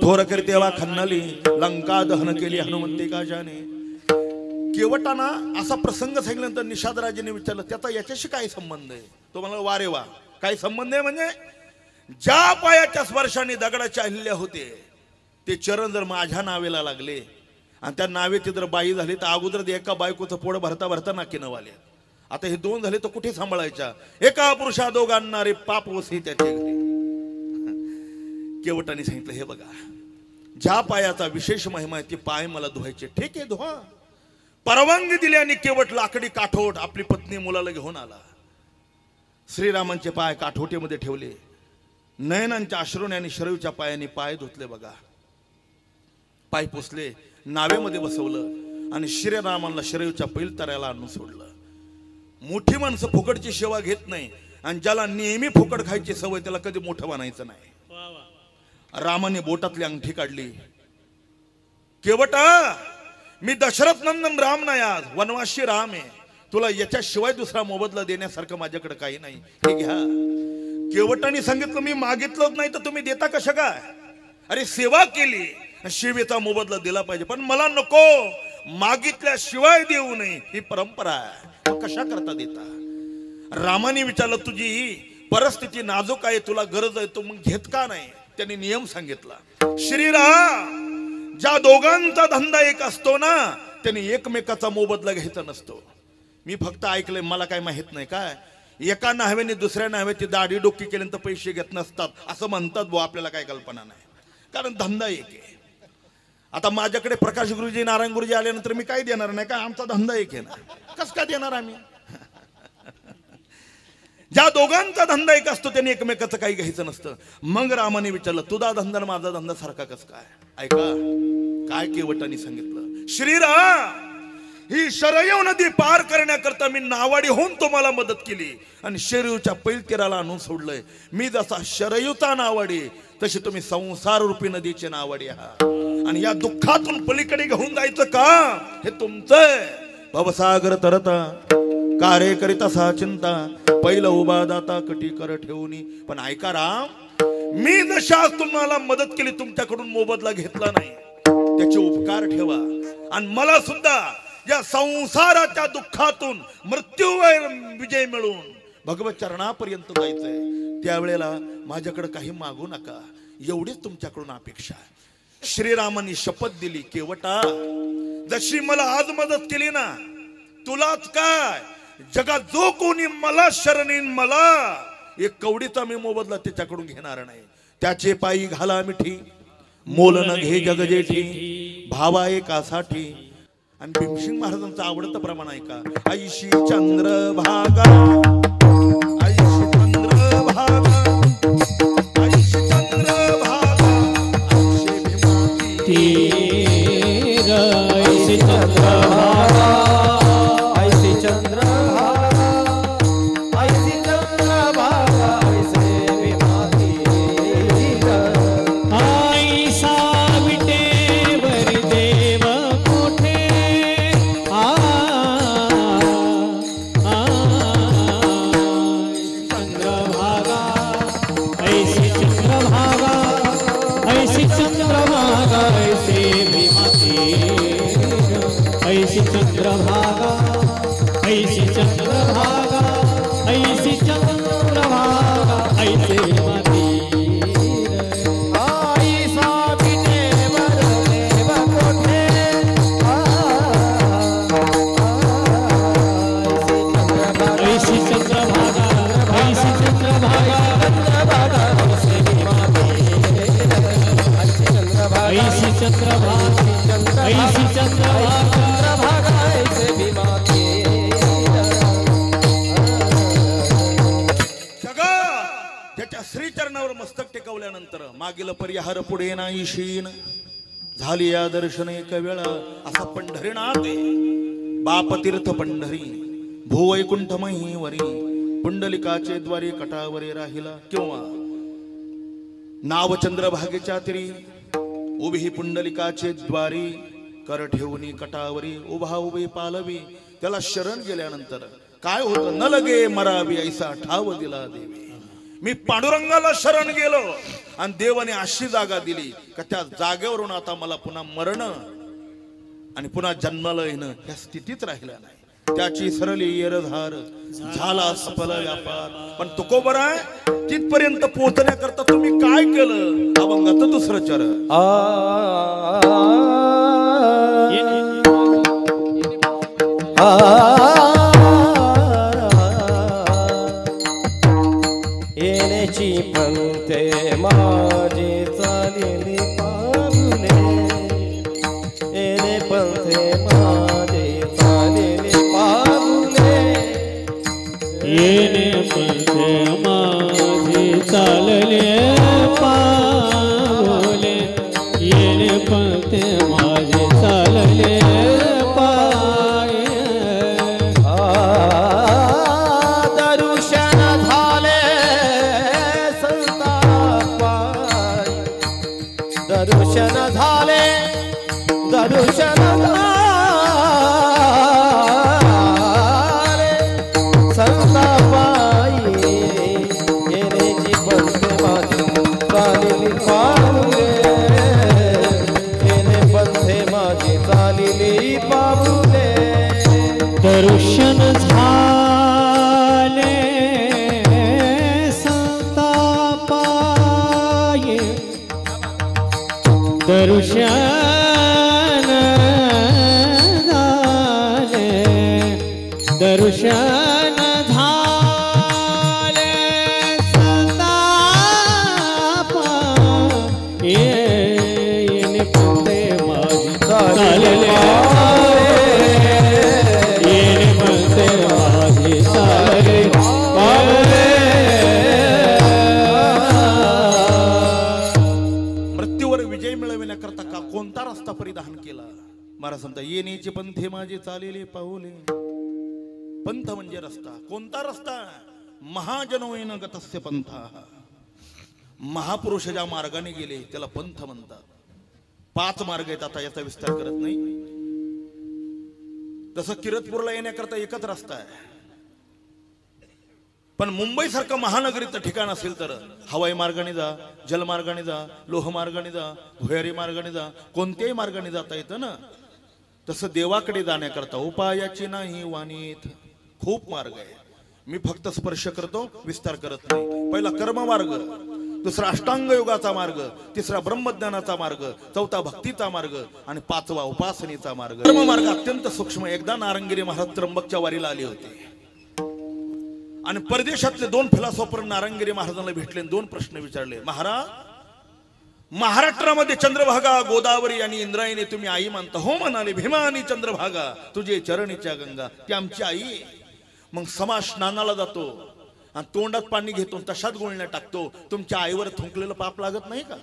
थोर तेव्हा खन्नाली, लंका दहन केली हनुमंते काजाने. केवटाना असा प्रसंग सांगितल्यानंतर निषादराजेने विचारलं, त्याचा याच्याशी काय संबंध आहे? तो म्हणाला, वारे वा, काय संबंध आहे म्हणजे ज्या पायाच्या स्पर्शाने दगडाच्या अहिल्या होते ते चरण जर माझ्या नावेला लागले आणि त्या नावेची जर बाई झाली तर अगोदर एका बायकोचं पोड भरता भरता नाकी नवाले. आता हे दोन झाले तर कुठे सांभाळायच्या? एका पुरुषा दोघांना रे पाप वसी त्याच्या घरी. केवटाने सांगितलं, हे बघा, ज्या पायाचा विशेष महिमा आहे ते पाय मला धुवायचे. ठीक आहे, धुवा. परवानगी दिली आणि केवट लाकडी काठोट आपली पत्नी मुलाला घेऊन आला. श्रीरामांचे पाय काठोटीमध्ये ठेवले, नयनांच्या अश्रूने आणि शरयूच्या पायाने पाय धुतले. बघा, पाय पुसले, नावेमध्ये बसवलं आणि श्रीरामांना शरयूच्या पैल तऱ्याला आणून सोडलं. मोठी माणसं फुकटची सेवा घेत नाही आणि ज्याला नेहमी फुकट खायची सवय त्याला कधी मोठं बनायचं नाही. रामाने बोटातली अंगठी काढली. केवटा, मी दशरथ नंदन राम नाही, आज वनवासी राम आहे. तुला याच्याशिवाय दुसरा मोबदला देण्यासारखं माझ्याकडे काही नाही, हे घ्या. केवटाने सांगितलं, मी मागितलंच नाही तर तुम्ही देता कशा काय? अरे सेवा केली, सेवेचा मोबदला दिला पाहिजे, पण मला नको, मागितल्याशिवाय देऊ नये ही परंपरा आहे. कशा करता देता? रामाने विचारलं, तुझी परिस्थिती नाजूक आहे, तुला गरज आहे, तू मग घेत का नाही? त्यांनी नियम सांगितला. श्रीराम, ज्या दोघांचा धंदा एक असतो ना त्यांनी एकमेकाचा मोबदला घ्यायचा नसतो. मी फक्त ऐकलंय, मला काय माहित नाही. काय एका नाहव्याने दुसऱ्या नाहव्याची दाढी डोकी केल्यानंतर पैसे घेत नसतात असं म्हणतात भाऊ, आपल्याला काय कल्पना नाही, कारण धंदा एक आहे. आता माझ्याकडे प्रकाश गुरुजी, नारायण गुरुजी आल्यानंतर मी काय देणार नाही का? आमचा धंदा एक आहे ना, कस काय देणार आम्ही? ज्या दोघांचा धंदा एक असतो त्यांनी एकमेकाचं काही घ्यायचं नसतं. मग रामाने विचारलं, तुझा धंदा माझा धंदा सारखा कस काय? ऐका काय केवटाने सांगितलं. श्रीराम, ही शरयू नदी पार करण्याकरता मी नावाडी होऊन तुम्हाला मदत केली आणि शरयूच्या पैलतीराला आणून सोडलंय. मी जसा शरयूचा नावाडी तशी तुम्ही संसार रूपी नदीचे नावाडी आहात आणि या दुःखातून पलीकडे घेऊन जायचं काम हे तुमचं. भवसागर तरता कार्य करिता सा चिंता, पहिला उभा दाता कटी कर ठेवूनी. पण ऐका राम, मी जशा तुम्हाला मदत केली तुमच्याकडून मोबदला घेतला नाही, त्याचे उपकार ठेवा आणि मला सुद्धा या संसाराच्या दुःखातून मृत्यूवर विजय मिळून भगवत चरणापर्यंत जायचंय. त्यावेळेला माझ्याकडे काही मागू नका, एवढीच तुमच्याकडून अपेक्षा आहे. श्रीरामांनी शपथ दिली, केवटा, जशी मला आज मदत केली ना, तुलाच काय जगात जो कोणी मला शरण येईन, मला एक कवडीचा मी मोबदला त्याच्याकडून घेणार नाही. त्याचे पायी घाला मिठी, मोल न घे जग जेठी, भावा एकासाठी. आणि भीमसिंग महाराजांचं आवडतं प्रमाण आहे का? ऐशी चंद्रभागा, ऐशी चंद्रभागा, ऐशी चंद्रभागा, ऐशी भीमाती, ऐशी चंद्रभागा, ऐशी चंद्रभागा, ऐशी चंद्रभागा, ऐसे भीमाती. ऐसा विटेवर देव कोठे, चंद्रभागा, ऐसी चंद्रभागा, ऐसी चंद्रभागा, ऐसे भीमाती. ऐसी चंद्रभागा, ऐसी चंद्रभागा, ऐसी चंद्रभागा, ऐसे भीमाती. ऐसा विटेवर देव कोठे, ऐसी चंद्रभागा, ऐसी चंद्रभागा, चंद्रभागा, ऐसे भीमाती. ऐसी चंद्रभागा, ऐसी चंद्रभागा, चंद्रभागा, ऐसे भीमाती. त्याच्या श्रीचरणावर मस्तक टेकवल्यानंतर मागील परिहार पुढे नाही शीन झाली या दर्शन एक वेळा. असा पंढरीनाथ बापतीर्थ पंढरी भूवैकुंठमही वरी पुंडलिकाचे द्वारी कटावरे राहिला. किंवा नाव चंद्रभागेच्या तिरी उभी पुंडलिकाचे द्वारी कर ठेवणी कटावरी उभा उभे पालवी. त्याला शरण गेल्यानंतर काय होतं? न लगे मरावी ऐसा ठाव दिला देवी. मी पांडुरंगाला शरण गेलो आणि देवाने अशी जागा दिली का त्या जागेवरून आता मला पुन्हा मरण आणि पुन्हा जन्माला येणं या स्थितीत राहिला नाही. त्याची सरली येरधार झाला सफल व्यापार. पण तुकोबरा तिथपर्यंत पोहोचण्याकरता तुम्ही काय केलं? अभंगाचं दुसरं चरण. येण्याची पंते माझे चालेली पावले. येणे पंते माझे चालेली पावले. येणे पंथे माझे चालले पावले. येणे पंथे माझे चालले पाय. दर्शन झाले संतापाय. दर्शन झाले दर्शन झाले संतापाई. येण्याची पंथे माझी चालेली पावले. येणे पंथे माझी चालेली पावले. दर्शन झाले संतापाये. दर्शन झाले दर्शन झाले संतापाये. येणे पंथे माझी चालले येणे पंथे माझी चालले पावले. मृत्यूवर विजय मिळविण्याकरता का कोणता रस्ता परिधान केला? महाराज सांगता येण्याचे पंथे माझे चालेले पाऊले. पंथ म्हणजे रस्ता. कोणता रस्ता? महाजनोयन गतस्य पंथा. महापुरुष ज्या मार्गाने गेले त्याला पंथ म्हणतात. 5 मार्ग आहेत. आता याचा विस्तार करत नाही. तसं किरतपूरला येण्याकरता एकच रस्ता आहे. पण मुंबई सारखं महानगरीचं ठिकाण असेल तर हवाई मार्गाने जा, जलमार्गाने जा, लोहमार्गाने जा, भुयारी मार्गाने जा, कोणत्याही मार्गाने जाता येतं ना. तसं देवाकडे जाण्याकरता उपायाची नाही वाणीत खूप मार्ग आहे. मी फक्त स्पर्श करतो, विस्तार करत नाही. पहिला कर्ममार्ग, दुसरा अष्टांग योगाचा मार्ग, तिसरा ब्रह्मज्ञानाचा मार्ग, चौथा भक्तीचा मार्ग आणि 5वा उपासनेचा मार्ग. कर्ममार्ग अत्यंत सूक्ष्म. एकदा नारंगिरी महाराज त्र्यंबकच्या वारीला आले होते आणि परदेशातले 2 फिलॉसॉफर नारंगिरी महाराजांना भेटले. 2 प्रश्न विचारले. महाराज, महाराष्ट्रामध्ये चंद्रभागा, गोदावरी आणि इंद्रायणी तुम्ही आई मानता? हो म्हणाले. भीमा आणि चंद्रभागा तुझे चरणीच्या गंगा, ती आमची आई. मग समाज स्नानाला जातो आणि तोंडात पाणी घेतो, तशात गुळण्या टाकतो. तुमच्या आईवर थुंकलेलं पाप लागत नाही का?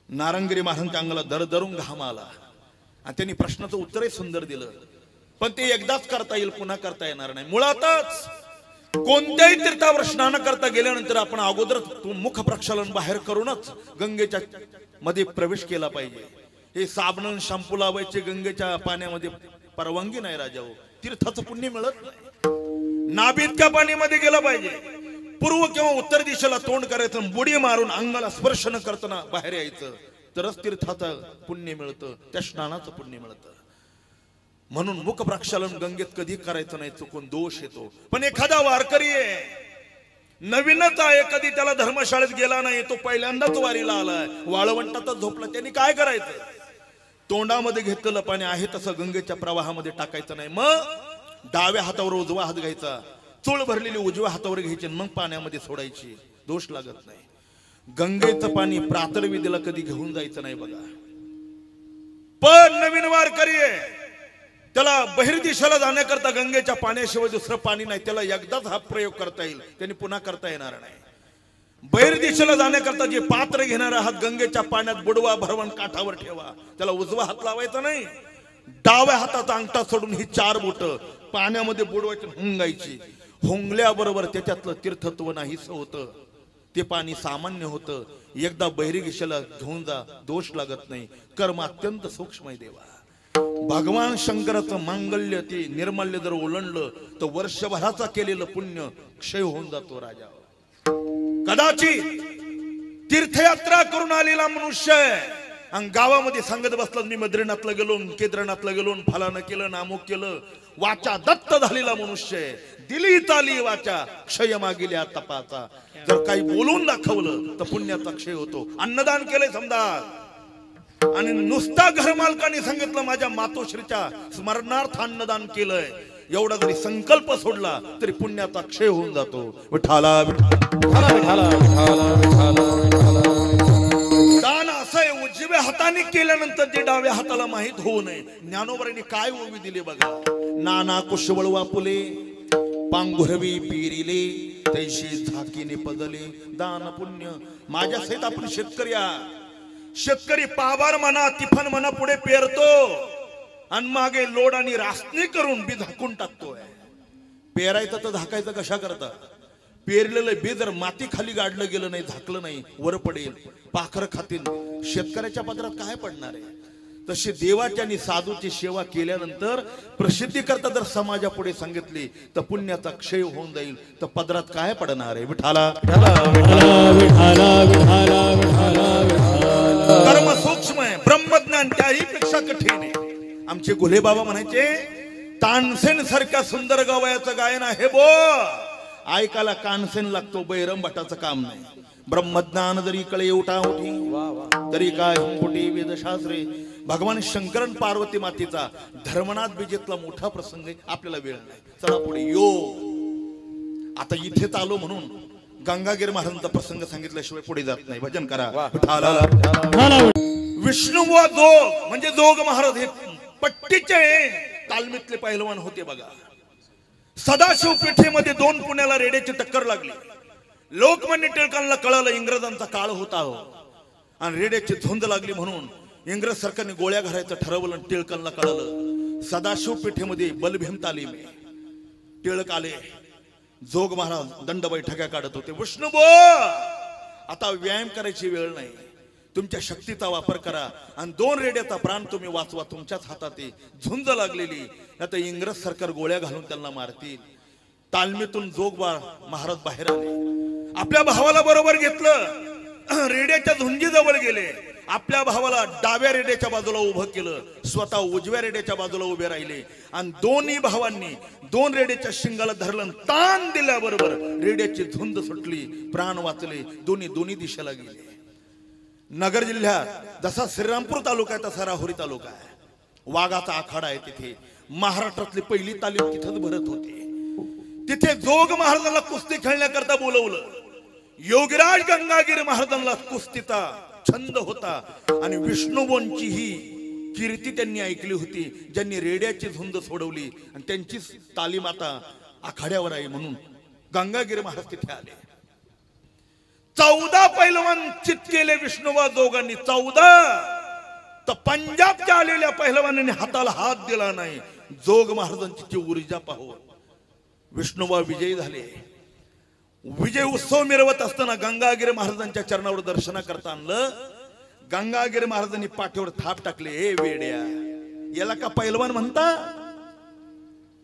नारंगिरी महाराजांच्या अंगाला दरदरून घाम आला आणि त्यांनी प्रश्नाचं उत्तरही सुंदर दिलं. पण ते एकदाच करता येईल, पुन्हा करता येणार नाही. मुळातच कोणत्याही तीर्थावर स्नान करता गेल्यानंतर आपण अगोदर मुख प्रक्षालन बाहेर करूनच गंगेच्या मध्ये प्रवेश केला पाहिजे. हे साबण शॅम्पू लावायचे गंगेच्या पाण्यामध्ये परवानगी नाही राजा. तीर्थाचं पुण्य मिळत नाही. नाभितच्या पाण्यामध्ये गेलं पाहिजे. पूर्व किंवा उत्तर दिशेला तोंड करायचं, बुडी मारून अंगाला स्पर्श न करताना बाहेर यायचं, तरच तीर्थाचं पुण्य मिळतं, त्या स्नानाचं पुण्य मिळतं. म्हणून मुख प्रक्षालन गंगेत कधी करायचं नाही, चुकून दोष येतो. पण एखादा वारकरी आहे, नवीनच आहे, कधी त्याला धर्मशाळेत गेला नाही, तो पहिल्यांदाच वारीला आलाय, वाळवंटातच झोपला, त्यांनी काय करायचं? तोंडामध्ये घेतलेलं पाणी आहे तसं गंगेच्या प्रवाहामध्ये टाकायचं नाही. मग डाव्या हातावर उजवा हात घ्यायचा, चूळ भरलेली उजव्या हातावर घ्यायची, मग पाण्यामध्ये सोडायची, दोष लागत नाही. गंगेचं पाणी प्रातर्विधीला कधी घेऊन जायचं नाही बघा. पण नवीन वारकरी आहे, त्याला बहिर्दिशेला जाण्याकरता गंगेच्या पाण्याशिवाय दुसरं पाणी नाही, त्याला एकदाच हा प्रयोग करता येईल, त्यांनी पुन्हा करता येणार नाही. बहिर्दिशेला जाण्याकरता जे पात्र घेणार आहात, गंगेच्या पाण्यात बुडवा, भरवण काठावर ठेवा, त्याला उजवा हात लावायचा नाही, डाव्या हाताचा अंगठा सोडून ही 4 बोट पाण्यामध्ये बुडवायची, हुंगायची. हुंगल्याबरोबर त्याच्यातलं तीर्थत्व नाहीच होतं. ते पाणी सामान्य होतं. एकदा बहिर्गिशेला घेऊन जा, दोष लागत नाही. कर्म अत्यंत सूक्ष्म आहे देवा. भगवान शंकराचं मांगल्य ते निर्माल्य जर ओलांडलं तर वर्षभराचा केलेलं पुण्य क्षय होऊन जातो राजा. कदाचित तीर्थयात्रा करून आलेला मनुष्य आणि गावामध्ये सांगत बसला मी बद्रीनाथला गेलो, केदारनाथला गेलो, फलानं केलं, नामुक केलं. वाचा दत्त झालेला मनुष्य दिली ताली वाचा क्षय मागिल्या तपाचा. जर काही बोलून दाखवलं तर पुण्याचा क्षय होतो. अन्नदान केलंय समजा आणि नुसता घरमालकाने सांगितलं माझ्या मातोश्रीच्या स्मरणार्थ अन्नदान केलंय, एवढा जरी संकल्प सोडला तरी पुण्याचा क्षय होऊन जातो. विठाला दान असं आहे, उजव्या हाताने केल्यानंतर ते डाव्या हाताला माहित होऊ नये. ज्ञानोबरांनी काय ओवी दिली बघा. नाना कुशवळ वापुले पांघुरवी पेरिले तैशी झाकीने पदले दान पुण्य. माझ्या सहित आपण शेतकरी शेतकरी पाबार म्हणा तिफन म्हणा पुढे पेरतो आणि मागे लोड आणि रासनी करून बी झाकून टाकतोय. पेरायचं तर झाकायचं कशा करता. पेरलेलं बी जर माती खाली गाडलं गेलं नाही, झाकलं नाही, वर पडेल, पाखर खातील. शेतकऱ्याच्या पदरात काय पडणार आहे. तशी देवाच्या आणि साधूची सेवा केल्यानंतर प्रसिद्धी करता जर समाजापुढे सांगितली तर पुण्याचा क्षय होऊन जाईल. तर पदरात काय पडणार आहे. विठाला कर्म सूक्ष्म आहे, ब्रह्मज्ञान त्याही पेक्षा कठीण आहे. आमचे गुले बाबा म्हणायचे तानसेन सारख्या सुंदर गवयाचं गायन आहे बो, ऐकायला कानसेन लागतो, बैरम भटाचं काम नाही. ब्रह्मज्ञान जरी कळे उठा उठी तरी काय हुंपुटी वेदशास्त्रे. भगवान शंकरन पार्वती मातेचा धर्मनाथ बीजेतला मोठा प्रसंग आहे. आपल्याला वेळ नाही, चला पुढे. योग आता इथेच आलो म्हणून गंगागीर महाराजांचा प्रसंग सांगितल्याशिवाय पुढे जात नाही. भजन करा. विष्णू व जोग म्हणजे जोग महाराज हे पट्टीचे तालमीतले पहिलवान होते बघा. सदाशिव पेठेमध्ये 2 पुण्याला रेड्याची टक्कर लागली. लोकमान्य टिळकांना कळालं इंग्रजांचा काळ होता आणि रेड्याची झुंज लागली म्हणून इंग्रज सरकारने गोळ्या घालायचं ठरवलं. टिळकांना कळालं सदाशिव पेठेमध्ये बलभीम तालीम आहे. टिळक आले, जोग महाराज दंड बैठका काढत होते. विष्णुबो आता व्यायाम करायची वेळ नाही, तुमच्या शक्तीचा वापर करा आणि 2 रेड्याचा प्राण तुम्ही वाचवा. तुमच्याच हातात झुंज लागलेली, आता इंग्रज सरकार गोळ्या घालून त्यांना मारतील. तालमीतून जोग महाराज बाहेर आले. आपल्या भावाला बरोबर घेतलं, रेड्याच्या झुंजीजवळ गेले. आपल्या भावाला डाव्या रेड्याच्या बाजूला उभं केलं, स्वतः उजव्या रेड्याच्या बाजूला उभे राहिले आणि दोन्ही भावांनी 2 रेड्याच्या शिंगाला धरलं. ताण दिल्याबरोबर रेड्याची झुंज सुटली, प्राण वाचले. दोन्ही दिशेला गेले. नगर जिल्ह्यात जसा श्रीरामपूर तालुका आहे तसा राहुरी तालुका आहे. वाघाचा आखाडा आहे. तिथे महाराष्ट्रातली पहिली तालीम तिथंच भरत होती. तिथे जोग महाराजांना कुस्ती खेळण्याकरता बोलवलं. योगीराज गंगागीर महाराजांना कुस्तीचा छंद होता आणि विष्णुबोंची ही कीर्ती त्यांनी ऐकली होती, ज्यांनी रेड्याची झुंज सोडवली आणि त्यांची तालीम आता आखाड्यावर आहे म्हणून गंगागीर महाराज तिथे आले. 14 पैलवान चित केले विष्णुबा जोगांनी. 14 तर पंजाबच्या आलेल्या पैलवानांनी हाताला हात दिला नाही. जोग महाराजांची ऊर्जा पाहून विष्णुबा विजयी झाले. विजय उत्सव मिरवत असताना गंगागीर महाराजांच्या चरणावर दर्शना करता आणलं. गंगागीर महाराजांनी पाठीवर थाप टाकले. हे वेड्या, याला का पैलवान म्हणता.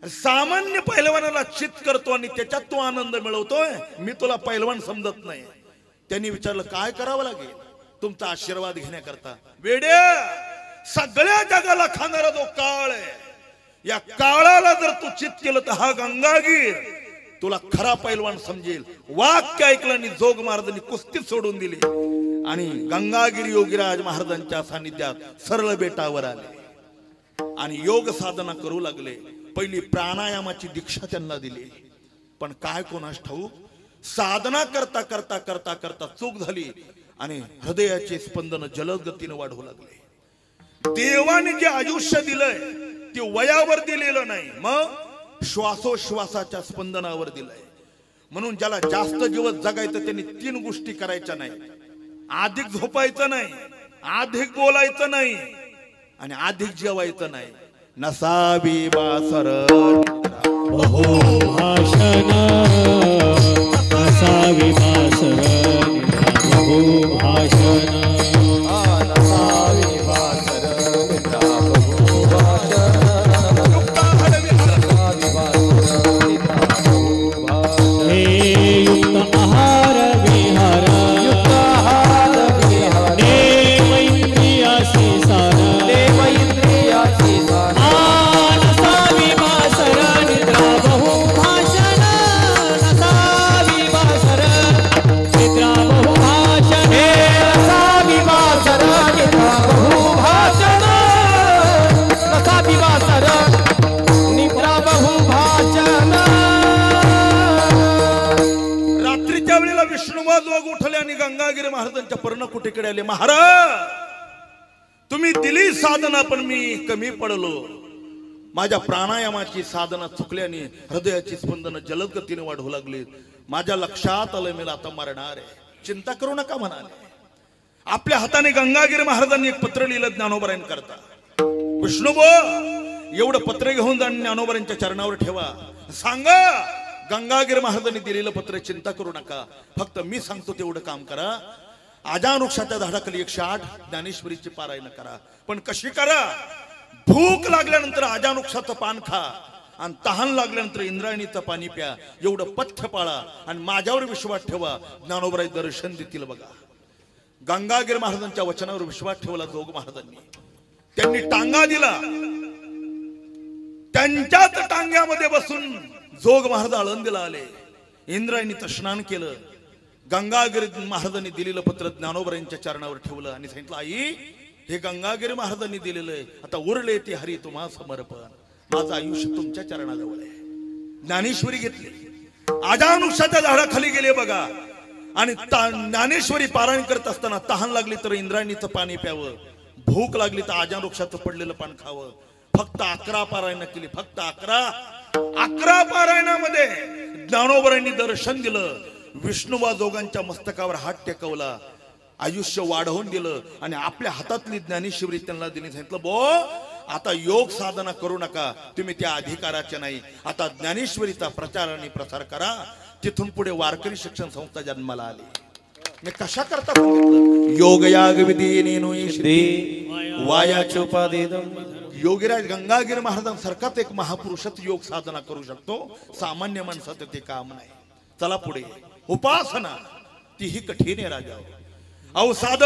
सामान्य पैलवानाला चित करतो आणि त्याच्यात तो आनंद मिळवतोय, मी तुला पैलवान समजत नाही. त्यांनी विचारलं काय करावं लागेल तुमचा आशीर्वाद घेण्याकरता. वेड्या, सगळ्या जगाला खाणारा जो काळ आहे, या काळाला जर तू चित केलं तर हा गंगागीर तुला खरा पैलवान समजेल. वाक्य ऐकलं आणि जोग महाराजांनी कुस्ती सोडून दिली आणि गंगागिरी योगीराज महाराजांच्या सानिध्यात सरळ बेटावर आले आणि योग साधना करू लागले. पहिली प्राणायामाची दीक्षा त्यांना दिली. पण काय कोणास ठाऊक, साधना करता करता करता करता चूक झाली आणि हृदयाचे स्पंदन जलद गतीने वाढू लागले. देवाने जे आयुष्य दिलंय ते वयावर दिलेलं नाही, मग श्वासोश्वासाच्या स्पंदनावर दिलंय. म्हणून ज्याला जास्त दिवस जगायचं त्यांनी 3 गोष्टी करायच्या नाही. अधिक झोपायचं नाही, अधिक बोलायचं नाही आणि अधिक जेवायचं नाही. नसावी वासर बहुभाषण नसावी वासर बहुभाषण नसावी वासर निद्रा बहुभाषण हे युक्त आहार विहार देव इंद्रियासी सार नसावी वासर निद्रा बहुभाषण नसावी वासर निद्रा बहुभाषण नसावी वासर निद्रा बहुभाषण नसावी वासर निद्रा बहुभाषण रात्रीच्या वेळेला विष्णुवाद जोग उठले आणि गंगागिरी महाराजांच्या पर्णकुटीकडे आले. महाराज तुम्ही दिली साधना पण मी कमी पडलो. माझ्या प्राणायामाची साधना चुकल्याने हृदयाची स्पंदन जलद गतीने वाढू लागली. माझ्या लक्षात आलं मी आता मरणार आहे. चिंता करू नका म्हणाले. आपल्या हाताने गंगागिरी महाराजांनी एक पत्र लिहिलं ज्ञानोबरांकरता. विष्णुबो एवढं पत्र घेऊन जा ज्ञानोबरांच्या चरणावर ठेवा. सांगा गंगागिरी महाराजांनी दिलेलं पत्र चिंता करू नका. फक्त मी सांगतो तेवढं काम करा. आजानुक्षाच्या झाडाखाली 108 ज्ञानेश्वरीची पारायण करा. पण कशी करा? भूक लागल्यानंतर आजानुक्षाचं पान खा आणि तहान लागल्यानंतर इंद्रायणीचं पाणी प्या. एवढं पथ्य पाळा आणि माझ्यावर विश्वास ठेवा. ज्ञानोबराय दर्शन देतील बघा. गंगागिरी महाराजांच्या वचनावर विश्वास ठेवला जोग महाराजांनी. त्यांनी टांगा दिला. त्यांच्याच टांग्यामध्ये बसून जोग महाराज आळंदीला आले. इंद्रायणीचं स्नान केलं. गंगागिरी महाराजांनी दिलेलं पत्र ज्ञानोबरांच्या चरणावर ठेवलं आणि सांगितलं आई हे गंगागिरी महाराजांनी दिलेलं आहे. आता उरले ते हरी तुम्हा समर्पण. माझं आयुष्य तुमच्या चरणाजवळ आहे. ज्ञानेश्वरी घेतली. आजानुक्षाच्या झाडाखाली गेले बघा आणि ज्ञानेश्वरी पारायण करत असताना तहान लागली तर इंद्रायणीचं पाणी प्यावं. भूक लागली तर आजानुक्षाचं पडलेलं पान खावं. फक्त 11 पारायण केली. फक्त 11 पारायणामध्ये ज्ञानोबरांनी दर्शन दिलं. विष्णुबा जोगांच्या मस्तकावर हात टेकवला. आयुष्य वाढवून दिलं आणि आपल्या हातातली ज्ञानेश्वरी त्यांना दिली. सांगितलं बो आता योग साधना करू नका. तुम्ही त्या अधिकाराचे नाही. आता ज्ञानेश्वरीचा प्रचार आणि प्रसार करा. तिथून पुढे वारकरी शिक्षण संस्था जन्माला आली. मी कशा करता योग याग विधी श्री वायाचोपादेदम. योगीराज गंगागिरी महाराजांसारखाच एक महापुरुषच योग साधना करू शकतो. सामान्य माणसाचं ते काम नाही. चला पुढे. उपासना तीही कठीण आहे राजा. अहो साध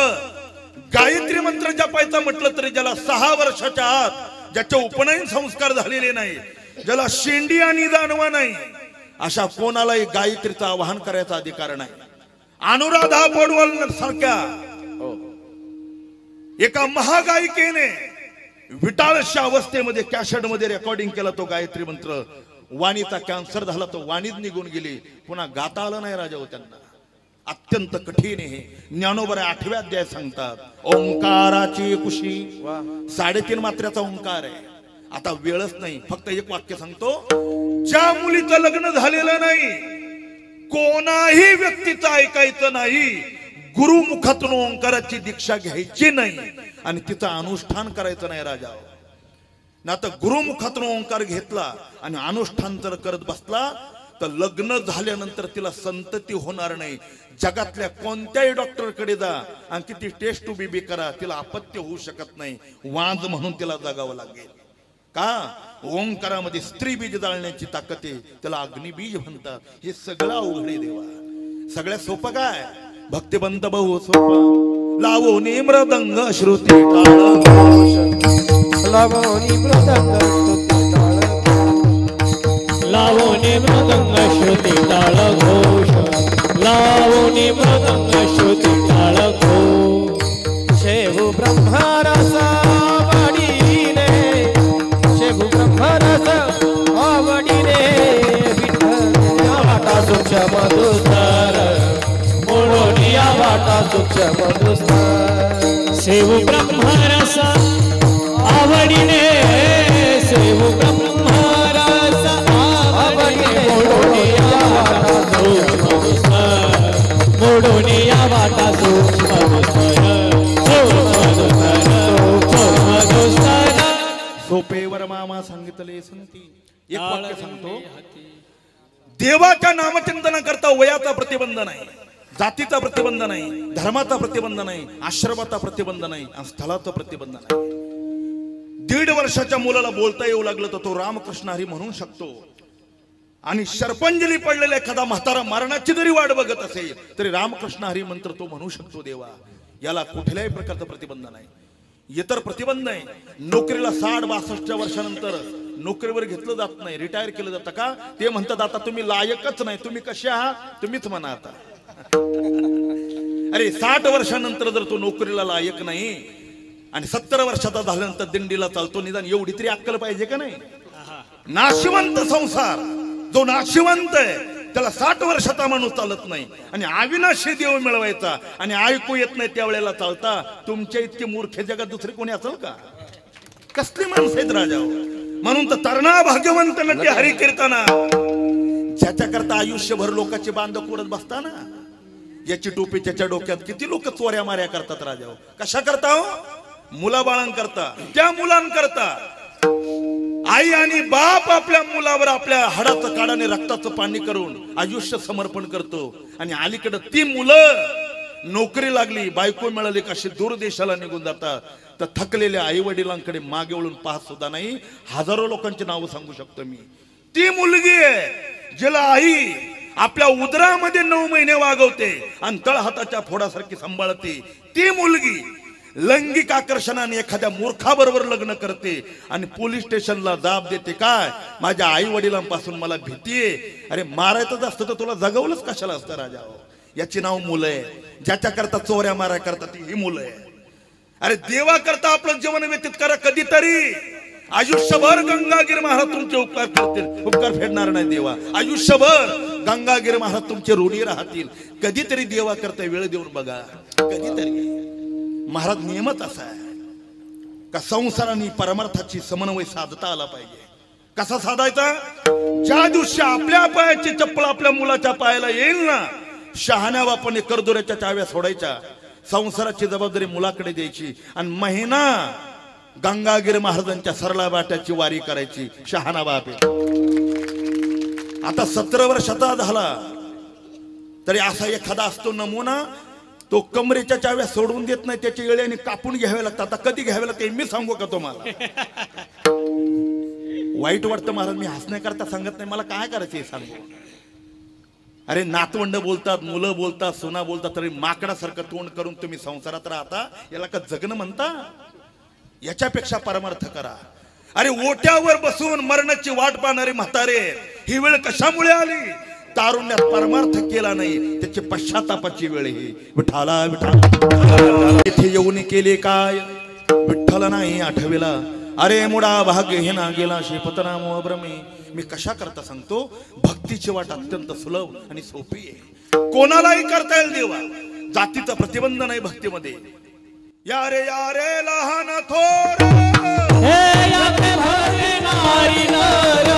गायत्री मंत्र जपायचा म्हटलं तरी ज्याला 6 वर्षाच्या आत ज्याचे उपनयन संस्कार झालेले नाही, ज्याला शेंडी आणि दानवा नाही, अशा कोणालाही गायत्रीचं आवाहन करायचा अधिकार नाही. अनुराधा पौडवाल सारख्या एका महागायिकेने विटाळशा अवस्थेमध्ये कॅसेट मध्ये रेकॉर्डिंग केला तो गायत्री मंत्र. वाणीचा कॅन्सर झाला. तो वाणीच निघून गेली. पुन्हा गाता आलं नाही राजा हो त्यांना. अत्यंत कठीण आहे. ज्ञानोबा 8व्या अध्याय सांगतात ओंकाराची कुशी 3.5 मात्र्याचा ओंकार आहे. आता वेळच नाही. फक्त एक वाक्य सांगतो. ज्या मुलीचं लग्न झालेलं नाही कोणाही व्यक्तीचं ऐकायचं नाही. गुरुमुखातून ओंकाराची दीक्षा घ्यायची नाही आणि तिचं अनुष्ठान करायचं नाही राजा. ना तर गुरुमुखातून ओंकार घेतला आणि अनुष्ठान जर करत बसला तर लग्न झाल्यानंतर तिला संतती होणार नाही. जगातल्या कोणत्याही डॉक्टरकडे जा आणि किती टेस्ट बीबी करा तिला अपत्य होऊ शकत नाही. वांज म्हणून तिला जगावं लागेल. का? ओंकारामध्ये स्त्री बीज जाळण्याची ताकद आहे. त्याला अग्निबीज म्हणतात. हे सगळं अवघड आहे देवा. सगळ्यात सोपं काय? भक्तिबंत बहु सोपा. लावो मृदंग श्रुती टाळ लावोनी मृदंग श्रुती टाळ लावोनी मृदंग श्रुती टाळ घोष लावोनी मृदंग श्रुती टाळ घोष. शेवू ब्रह्मरस आवडीने शेवू ब्रह्मरस आवडीने विठ्ठल वाटा सूक्ष्म मधुस्तर मोडोनिया वाटा सूक्ष्म मधुस्तर. सेवू ब्रह्मरस आवडीने सेवू ब्रह्मरस आवडीने मोडोनिया वाटा सूक्ष्म मधुस्तर मोडोनिया वाटा सूक्ष्म मधुस्तर सूक्ष्म मधुस्तर सूक्ष्म मधुस्तर. सोपे वरमा एक वाक्य सांगतो, देवाच्या नामचिंतनाकरता वयाचा प्रतिबंध नाही, जातीचा प्रतिबंध नाही, धर्माचा प्रतिबंध नाही, आश्रमाचा प्रतिबंध नाही आणि स्थळाचा प्रतिबंध नाही. 1.5 वर्षाच्या मुलाला बोलता येऊ लागलं तर तो रामकृष्ण हरी म्हणू शकतो. आणि सर्पांजली पडलेला एखादा म्हातारा मरणाची जरी वाट बघत असेल तरी रामकृष्ण हरी मंत्र तो म्हणू शकतो. देवा, याला कुठल्याही प्रकारचा प्रतिबंध नाही. इतर प्रतिबंध आहे, नोकरीला 60-62 वर्षानंतर नोकरीवर घेतलं जात नाही, रिटायर केलं जातं का? ते म्हणतात आता तुम्ही लायकच नाही, तुम्ही कसे आहात तुम्हीच म्हणा आता. अरे 60 वर्षानंतर जर तो नोकरीला लायक नाही आणि 70 वर्षाचा झाल्यानंतर दिंडीला चालतो, निदान एवढी तरी अक्कल पाहिजे का नाही? नाशिवंत संसार, जो नाशिवंत आहे त्याला 60 वर्षाचा माणूस चालत नाही आणि अविनाशी देव मिळवायचा आणि ऐकू येत नाही त्यावेळेला चालता. तुमच्या इतके मूर्ख जगात दुसरे कोणी असेल का? कसली माणसं आहेत राजा. म्हणून तर तरणा भाग्यवंत नटे हरी कीर्तना, ज्याच्या करता आयुष्यभर लोकांचे बांध कोरत बसताना, याची टोपी त्याच्या डोक्यात. किती लोक चोऱ्या माऱ्या करतात राजा. कशा करता हो? मुलाबाळांकरता, त्या मुलांकरता. आई आणि बाप आपल्या मुलावर आपल्या हाडाचं काढाने रक्ताचं पाणी करून आयुष्य समर्पण करतो. आणि अलीकडे ती मुलं नोकरी लागली, बायको मिळाली, कशी दूर देशाला निघून जातात. तर थकलेल्या आई वडिलांकडे मागे वळून पाहत सुद्धा नाही. हजारो लोकांची नावं सांगू शकतो मी. ती मुलगी आहे जिला आई आपल्या उदरामध्ये 9 महिने वागवते आणि तळहाताच्या फोडासारखी सांभाळते. ती मुलगी लैंगिक आकर्षणाने एखाद्या मूर्खाबरोबर लग्न करते आणि पोलीस स्टेशनला दाब देते. काय, माझ्या आई वडिलांपासून मला भीती आहे. अरे मारायचं असतं तर तुला जगवलंच कशाला असतं राजा. याची नाव मुलं आहे. ज्याच्या करता चोऱ्या मारा करतात ही मुलं आहे. अरे देवा करता आपलं जीवन व्यतीत करा कधीतरी. आयुष्यभर गंगागीर महाराज तुमचे उपकार करतील, उपकार फेडणार नाही देवा. आयुष्यभर गंगागीर महाराज तुमचे ऋणी राहतील. कधीतरी देवा करता वेळ देऊन बघा. कधीतरी. महाराज नियमच असा आहे का संसाराने परमार्थाची समन्वय साधता आला पाहिजे. कसा साधायचा? ज्या दिवशी आपल्या पायाची चप्पल आपल्या मुलाच्या पायाला येईल ना, शहाण्या बापाने करदोऱ्याच्या चाव्या सोडायच्या, संसाराची जबाबदारी मुलाकडे द्यायची आणि महिना गंगागीर महाराजांच्या सरला बाट्याची वारी करायची. शहाणा बाप आहे. आता 17 वर्षाचा झाला तरी असा एखादा असतो नमुना, तो कमरेच्या चाव्या सोडून देत नाही, त्याच्या वेळेने कापून घ्यावे लागतात. आता कधी घ्यावे लागते मी सांगू का तुम्हाला? वाईट वाटतं महाराज, मी हसण्याकरता सांगत नाही, मला काय करायचं हे सांगू. अरे नातवंड बोलतात, मुलं बोलतात, सोना बोलतात, तरी माकडासारखं तोंड करून तुम्ही संसारात राहता. याला का जगणं म्हणता? याच्यापेक्षा परमार्थ करा. अरे ओट्यावर बसून मरणाची वाट पाहणारे म्हातारे, ही वेळ कशामुळे आली? तारुण्यात परमार्थ केला नाही, त्याची पश्चातापाची वेळ ही. विठाला विठाला इथे येऊन केले काय? विठ्ठल नाही आठवेला. अरे मुडा भाग्य हे ना गेला शेपतना मोह भ्रमे. मी कशा करता सांगतो, भक्तीची वाट अत्यंत सुलभ आणि सोपी आहे. कोणालाही करता येईल देवा. जातीचा प्रतिबंध नाही भक्तीमध्ये. या रे लहान थोर हे याते भरे नारी नर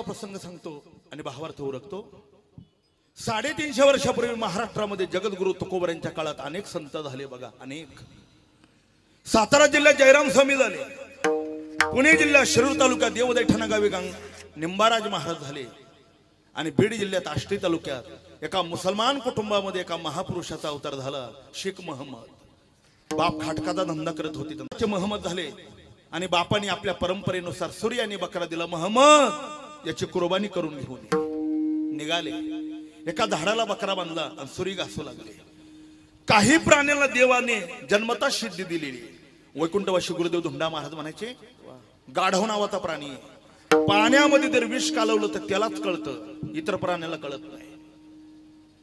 प्रसंग सांगतो आणि भावार्थ ओळखतो. 350 वर्षापूर्वी महाराष्ट्रामध्ये जगद्गुरु तुकोबरांच्या काळात अनेक संत झाले बघा. अनेक. सातारा जिल्ह्यात जयराम स्वामी झाले. पुणे जिल्ह्यात शिरूर तालुक्यात देवदय ठणगावी निंबाराज महाराज झाले. आणि बीड जिल्ह्यात आष्टी तालुक्यात एका मुसलमान कुटुंबामध्ये एका महापुरुषाचा अवतार झाला, शेख महम्मद. बाप खाटकाचा धंदा करत होते, त्यांचे महम्मद झाले. आणि बापाने आपल्या परंपरेनुसार सूर्याने बकरा दिला. महम्मद याची कुर्बानी करून घेऊन निघाले. एका झाडाला बकरा बांधला आणि सुरी घासू लागले. काही प्राण्यांना देवाने जन्मता सिद्धी दिलेली. वैकुंठवासी गुरुदेव धुंडा महाराज म्हणायचे, गाढव नावाचा प्राणी पाण्यामध्ये जर विष कालवलं तर त्यालाच कळतं, इतर प्राण्याला कळत नाही.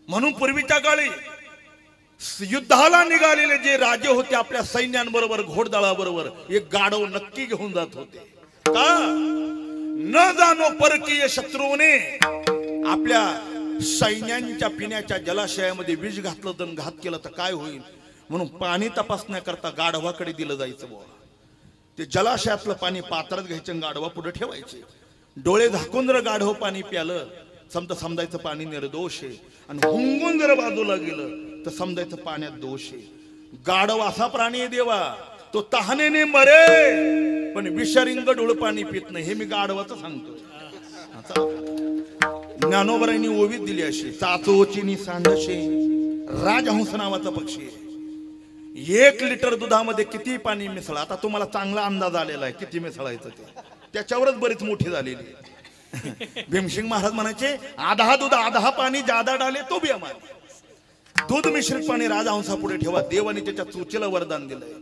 म्हणून पूर्वीच्या काळी युद्धाला निघालेले जे राजे होते आपल्या सैन्यांबरोबर घोडदळाबरोबर एक गाढव नक्की घेऊन जात होते. का न जाणो परकीय शत्रूने आपल्या सैन्यांच्या पिण्याच्या जलाशयामध्ये विष घातलं तर घात केलं तर काय होईल म्हणून पाणी तपासण्याकरता गाढवाकडे दिलं जायचं. बुवा ते जलाशयातलं पाणी पात्रात घ्यायचं, गाढवा पुढे ठेवायचे. डोळे झाकून जर गाढव पाणी प्यालं समजायचं पाणी निर्दोष आहे, आणि हुंगून जर बाजूला गेलं तर समजायचं पाण्यात दोष आहे. गाढव असा प्राणी आहे देवा, तो तहानेने मरे पण विषरिंग डोळ पाणी पित नाही. हे मी गाढवाचं सांगतो. ज्ञानोबरांनी ओवीत दिली अशी, चाचोचिनी सांडशे राजहंस नावाचा पक्षी आहे. 1 लिटर दुधामध्ये किती पाणी मिसळा, आता तुम्हाला चांगला अंदाज आलेला आहे किती मिसळायचं ते, त्याच्यावरच बरीच मोठी झालेली. भीमसिंग महाराज म्हणायचे, आधा दूध आधा पाणी जादा डाले तो भी अमानी. दूध मिश्रित पाणी राजहंसा पुढे ठेवा. देवाने त्याच्या चोचीला वरदान दिलंय.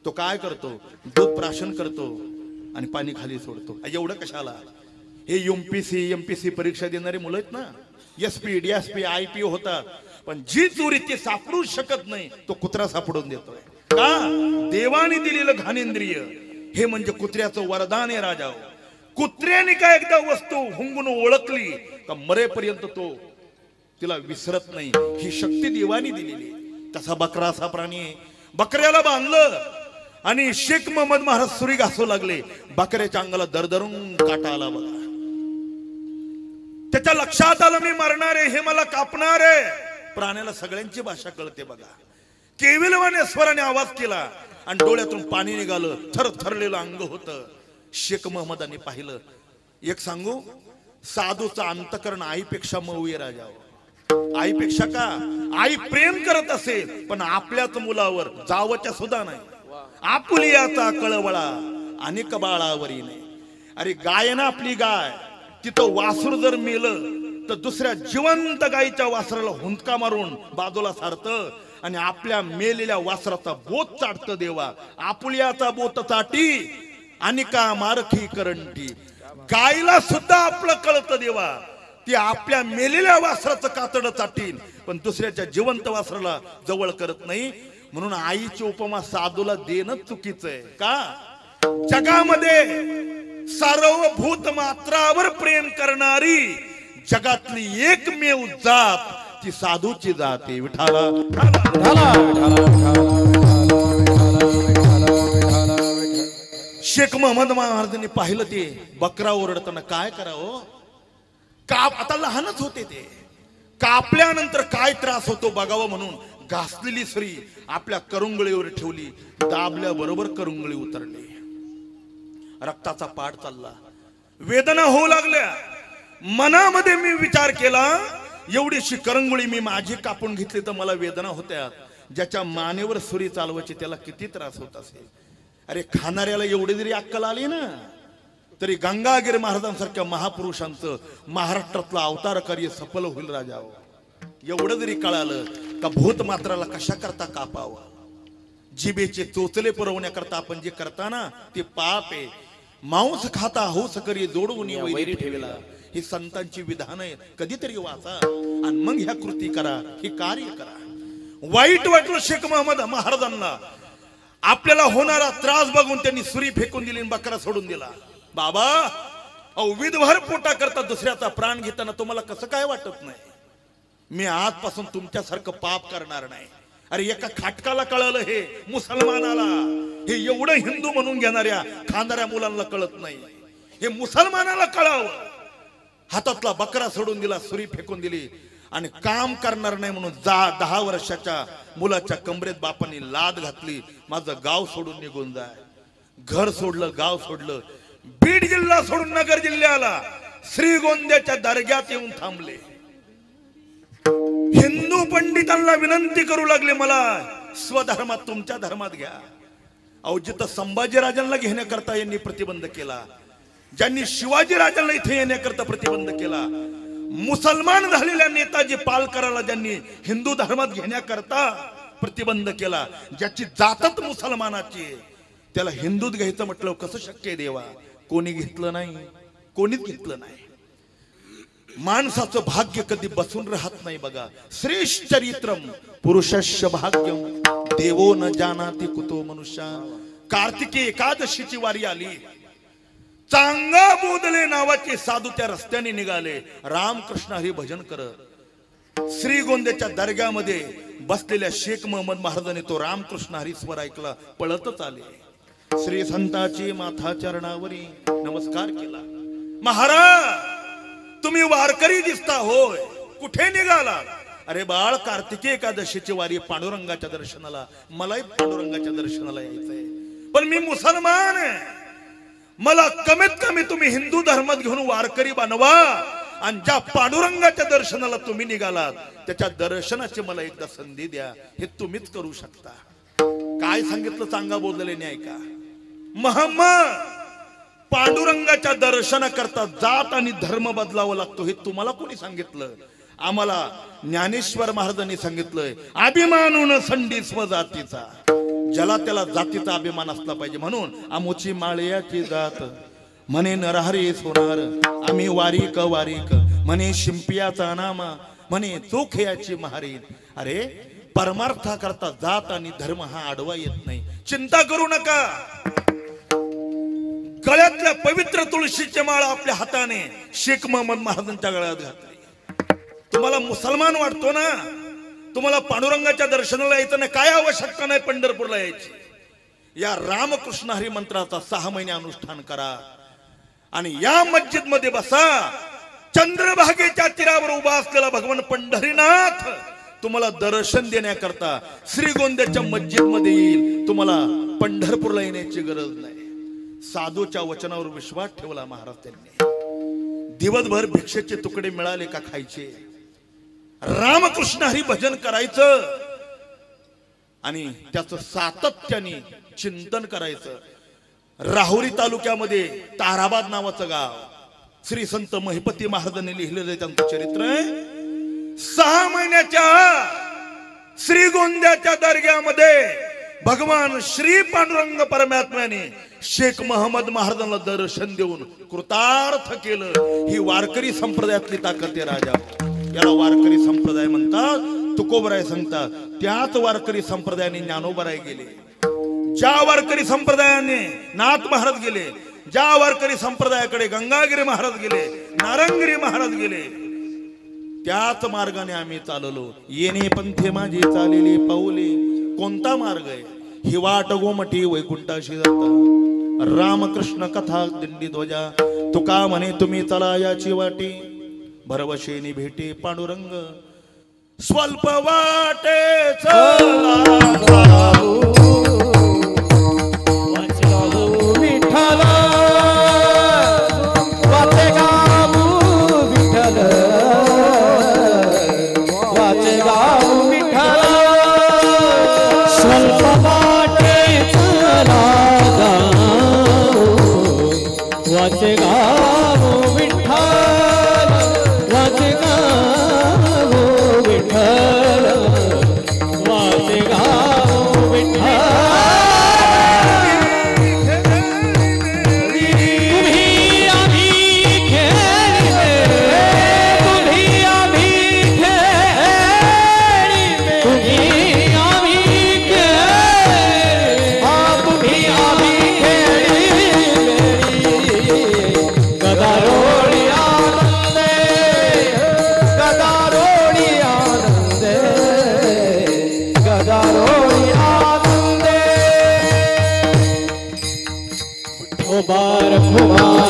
तो काय करतो, दूध प्राशन करतो आणि पाणी खाली सोडतो. एवढं कशाला? हे एमपीसी परीक्षा देणारे मुलं आहेत ना, एसपी डीएसपी IPO होतात, पण जी चोरी ते सापडू शकत नाही तो कुत्रा सापडून देतोय. का? देवाने दिलेलं घाणेंद्रिय हे म्हणजे कुत्र्याचं वरदान आहे राजा. कुत्र्याने काय एकदा वस्तू हुंगून ओळखली का मरेपर्यंत तो तिला विसरत नाही. ही शक्ती देवाने दिलेली. तसा बकरा असा प्राणी आहे. बकऱ्याला बांधलं आणि शेख मोहम्मद महाराज सुरी घासू लागले. बकऱ्याच्या अंगाला दरदरून काटा आला बघा. त्याच्या लक्षात आलं मी मरणार आहे, हे मला कापणार आहे. प्राण्याला सगळ्यांची भाषा कळते बघा. केविलवाने स्वराने आवाज केला आणि डोळ्यातून पाणी निघालं. थरथरलेलं अंग होतं. शेख मोहम्मदांनी पाहिलं. एक सांगू, साधूचा अंतकरण आईपेक्षा मऊ आहे राजा. आईपेक्षा का? आई प्रेम करत असेल पण आपल्याच मुलावर जावच्या सुद्धा नाही. आपुलियाचा कळवळा अनेक बाळावरी नाही. अरे गाय ना आपली गाय, तिथं वासुर जर मेलं तर दुसऱ्या जिवंत गायीच्या वासराला हुंदका मारून बाजूला सारतं आणि आपल्या मेलेल्या वासराचा बोत चाटतं देवा. आपुलियाचा बोत चाटी आणि का मारखी करंटी. गायीला सुद्धा आपलं कळतं देवा, ती आपल्या मेलेल्या वासराचं कातड चाटीन पण दुसऱ्याच्या जिवंत वासराला जवळ करत नाही. म्हणून आईची उपमा साधूला देणं चुकीचं आहे. का? जगामध्ये सार्वभूत मात्रावर प्रेम करणारी जगातली एकमेव जात ती साधूची जात आहे. विठाला शेख मोहम्मद महाराजांनी पाहिलं ते बकरा ओरडताना. काय करावं? काप आता लहानच होते ते. कापल्यानंतर काय त्रास होतो बघावं म्हणून घासलेली सरी आपल्या करंगळीवर ठेवली. दाबल्याबरोबर करंगळी उतरली. रक्ताचा पाठ चालला. वेदना होऊ लागल्या. मनामध्ये मी विचार केला, एवढीशी करंगळी मी माझी कापून घेतली तर मला वेदना होत्या. ज्याच्या मानेवर सुरी चालवायची त्याला किती त्रास होत असेल. अरे खाणाऱ्याला एवढी जरी अक्कल आली ना तरी गंगागिरी महाराजांसारख्या महापुरुषांचं महाराष्ट्रातलं अवतार कार्य सफल होईल राजा. एवढं जरी कळालं का भूत मात्राला कशा करता कापावं, जिबेचे चोचले पुरवण्याकरता आपण जे करता ना ते पाप आहे. मांस खाता हौस करी जोडून वैरी ठेवला. ही संतांची विधान आहेत. कधीतरी वाचा आणि मग ह्या कृती करा, हे कार्य करा. वाईट वाटलं शेख मोहम्मद महाराजांना. आपल्याला होणारा त्रास बघून त्यांनी सुरी फेकून दिली, बकरा सोडून दिला. बाबा विधभर पोटा करता दुसऱ्याचा प्राण घेताना तुम्हाला कसं काय वाटत नाही? मी आजपासून तुमच्यासारखं पाप करणार नाही. अरे एका खाटकाला कळलं, हे मुसलमानाला, हे एवढं हिंदू म्हणून घेणाऱ्या खाणाऱ्या मुलांना कळत नाही. हे मुसलमानाला कळावं. हातातला बकरा सोडून दिला, सुरी फेकून दिली आणि काम करणार नाही म्हणून 10 वर्षाच्या मुलाच्या कमरेत बापांनी लाद घातली. माझं गाव सोडून निघून जाय. घर सोडलं, गाव सोडलं. बीड जिल्हा सोडून नगर जिल्ह्याला श्रीगोंद्याच्या दर्ग्यात येऊन थांबले. हिंदू पंडितांना विनंती करू लागले, मला स्वधर्मात तुमच्या धर्मात घ्या. अहो जिथं संभाजीराजांना घेण्याकरता यांनी प्रतिबंध केला, ज्यांनी शिवाजी राजांना इथे येण्याकरता प्रतिबंध केला, मुसलमान झालेल्या नेताजी पालकराला ज्यांनी हिंदू धर्मात घेण्याकरता प्रतिबंध केला, ज्याची जातच मुसलमानाची, त्याला हिंदूत घ्यायचं म्हटलं कसं शक्य आहे देवा? कोणी घेतलं नाही. कोणीच घेतलं नाही. माणसाचं भाग्य कधी बसून राहत नाही बघा. श्रेष्ठ चरित्रम पुरुषस्य भाग्यम देवो न जानाति कुतो मनुष्य. कार्तिकी एकादशीची वारी आली. चांगा बोदले नावाचे साधू त्या रस्त्याने निघाले. रामकृष्ण हरी भजन करत श्रीगोंद्याच्या दर्ग्यामध्ये बसलेल्या शेख महमद महाराजांनी तो रामकृष्ण हरी स्वर ऐकला. पळतच आले. श्री संताची माथा चरणावरी नमस्कार केला. महाराज तुम्ही वारकरी दिसता होय, कुठे निघाला? अरे बाळ कार्तिकी एकादशीची वारी पांडुरंगाच्या दर्शनाला. मलाही पांडुरंगाच्या दर्शनाला यायचंय, पण मी मुसलमान आहे. मला कमीत कमी तुम्ही हिंदू धर्मात घेऊन वारकरी बनवा. आणि ज्या पांडुरंगाच्या दर्शनाला तुम्ही निघालात त्याच्या दर्शनाची मला एकदा संधी द्या. हे तुम्हीच करू शकता. काय सांगितलं चांगा बोलले नाही का? महम्मद पांडुरंगाच्या दर्शनाकरता जात आणि धर्म बदलावा लागतो हे तुम्हाला कोणी सांगितलं? आम्हाला ज्ञानेश्वर महाराजांनी सांगितलंय. अभिमानून संडी स्वजातीचा. ज्याला त्याला जातीचा अभिमान असला पाहिजे. म्हणून आमोची माळ्याची जात म्हणे नरहरी सोनार. आम्ही वारीक वारीक म्हणे शिंपियाचा नामा म्हणे चोखयाची महारी. अरे परमार्था करता जात आणि धर्म हा आडवा येत नाही. चिंता करू नका. गळ्यातल्या पवित्र तुळशीचे माळ आपल्या हाताने शेख महमद महाराजांच्या गळ्यात घातली. तुम्हाला मुसलमान वाटतो ना? तुम्हाला पांडुरंगाच्या दर्शनाला यायचं नाही, काय आवश्यकता नाही पंढरपूरला यायची. या रामकृष्ण हरी मंत्राचा 6 महिने अनुष्ठान करा आणि या मस्जिद मध्ये बसा. चंद्रभागेच्या तीरावर उभा असलेला भगवान पंढरीनाथ तुम्हाला दर्शन देण्याकरता श्रीगोंद्याच्या मस्जिद मध्ये येईल. तुम्हाला पंढरपूरला येण्याची गरज नाही. साधूच्या वचनावर विश्वास ठेवला महाराज त्यांनी. दिवसभर भिक्षेचे तुकडे मिळाले का खायचे. रामकृष्ण हरी भजन करायचं आणि त्याचं सातत्याने चिंतन करायचं. राहुरी तालुक्यामध्ये ताराबाद नावाचं गाव. श्री संत महिपती महाराजांनी लिहिलेलं त्यांचं चरित्र आहे. 6 महिन्याच्या श्रीगोंद्याच्या दर्ग्यामध्ये भगवान श्री पांडुरंग परमात्म्याने शेख महमद महाराजांना दर्शन देऊन कृतार्थ केलं. ही वारकरी संप्रदायातली ताकद आहे राजा. याला वारकरी संप्रदाय म्हणतात. तुकोबराय सांगतात त्याच वारकरी संप्रदायाने ज्ञानोबराय गेले. ज्या वारकरी संप्रदायाने नाथ महाराज गेले, ज्या वारकरी संप्रदायाकडे गंगागिरी महाराज गेले, नारंगिरी महाराज गेले, त्याच मार्गाने आम्ही चाललो. येणे पंथे माझी चालेली पाऊले. कोणता मार्ग आहे? ही वाट गोमठी वैकुंठाशी जाता. रामकृष्ण कथा दिंडी ध्वजा. तुका म्हणे तुम्ही चला याची वाटी. भरवशेनी भेटे पांडुरंग स्वल्प वाटे चला. Mubarak Umar,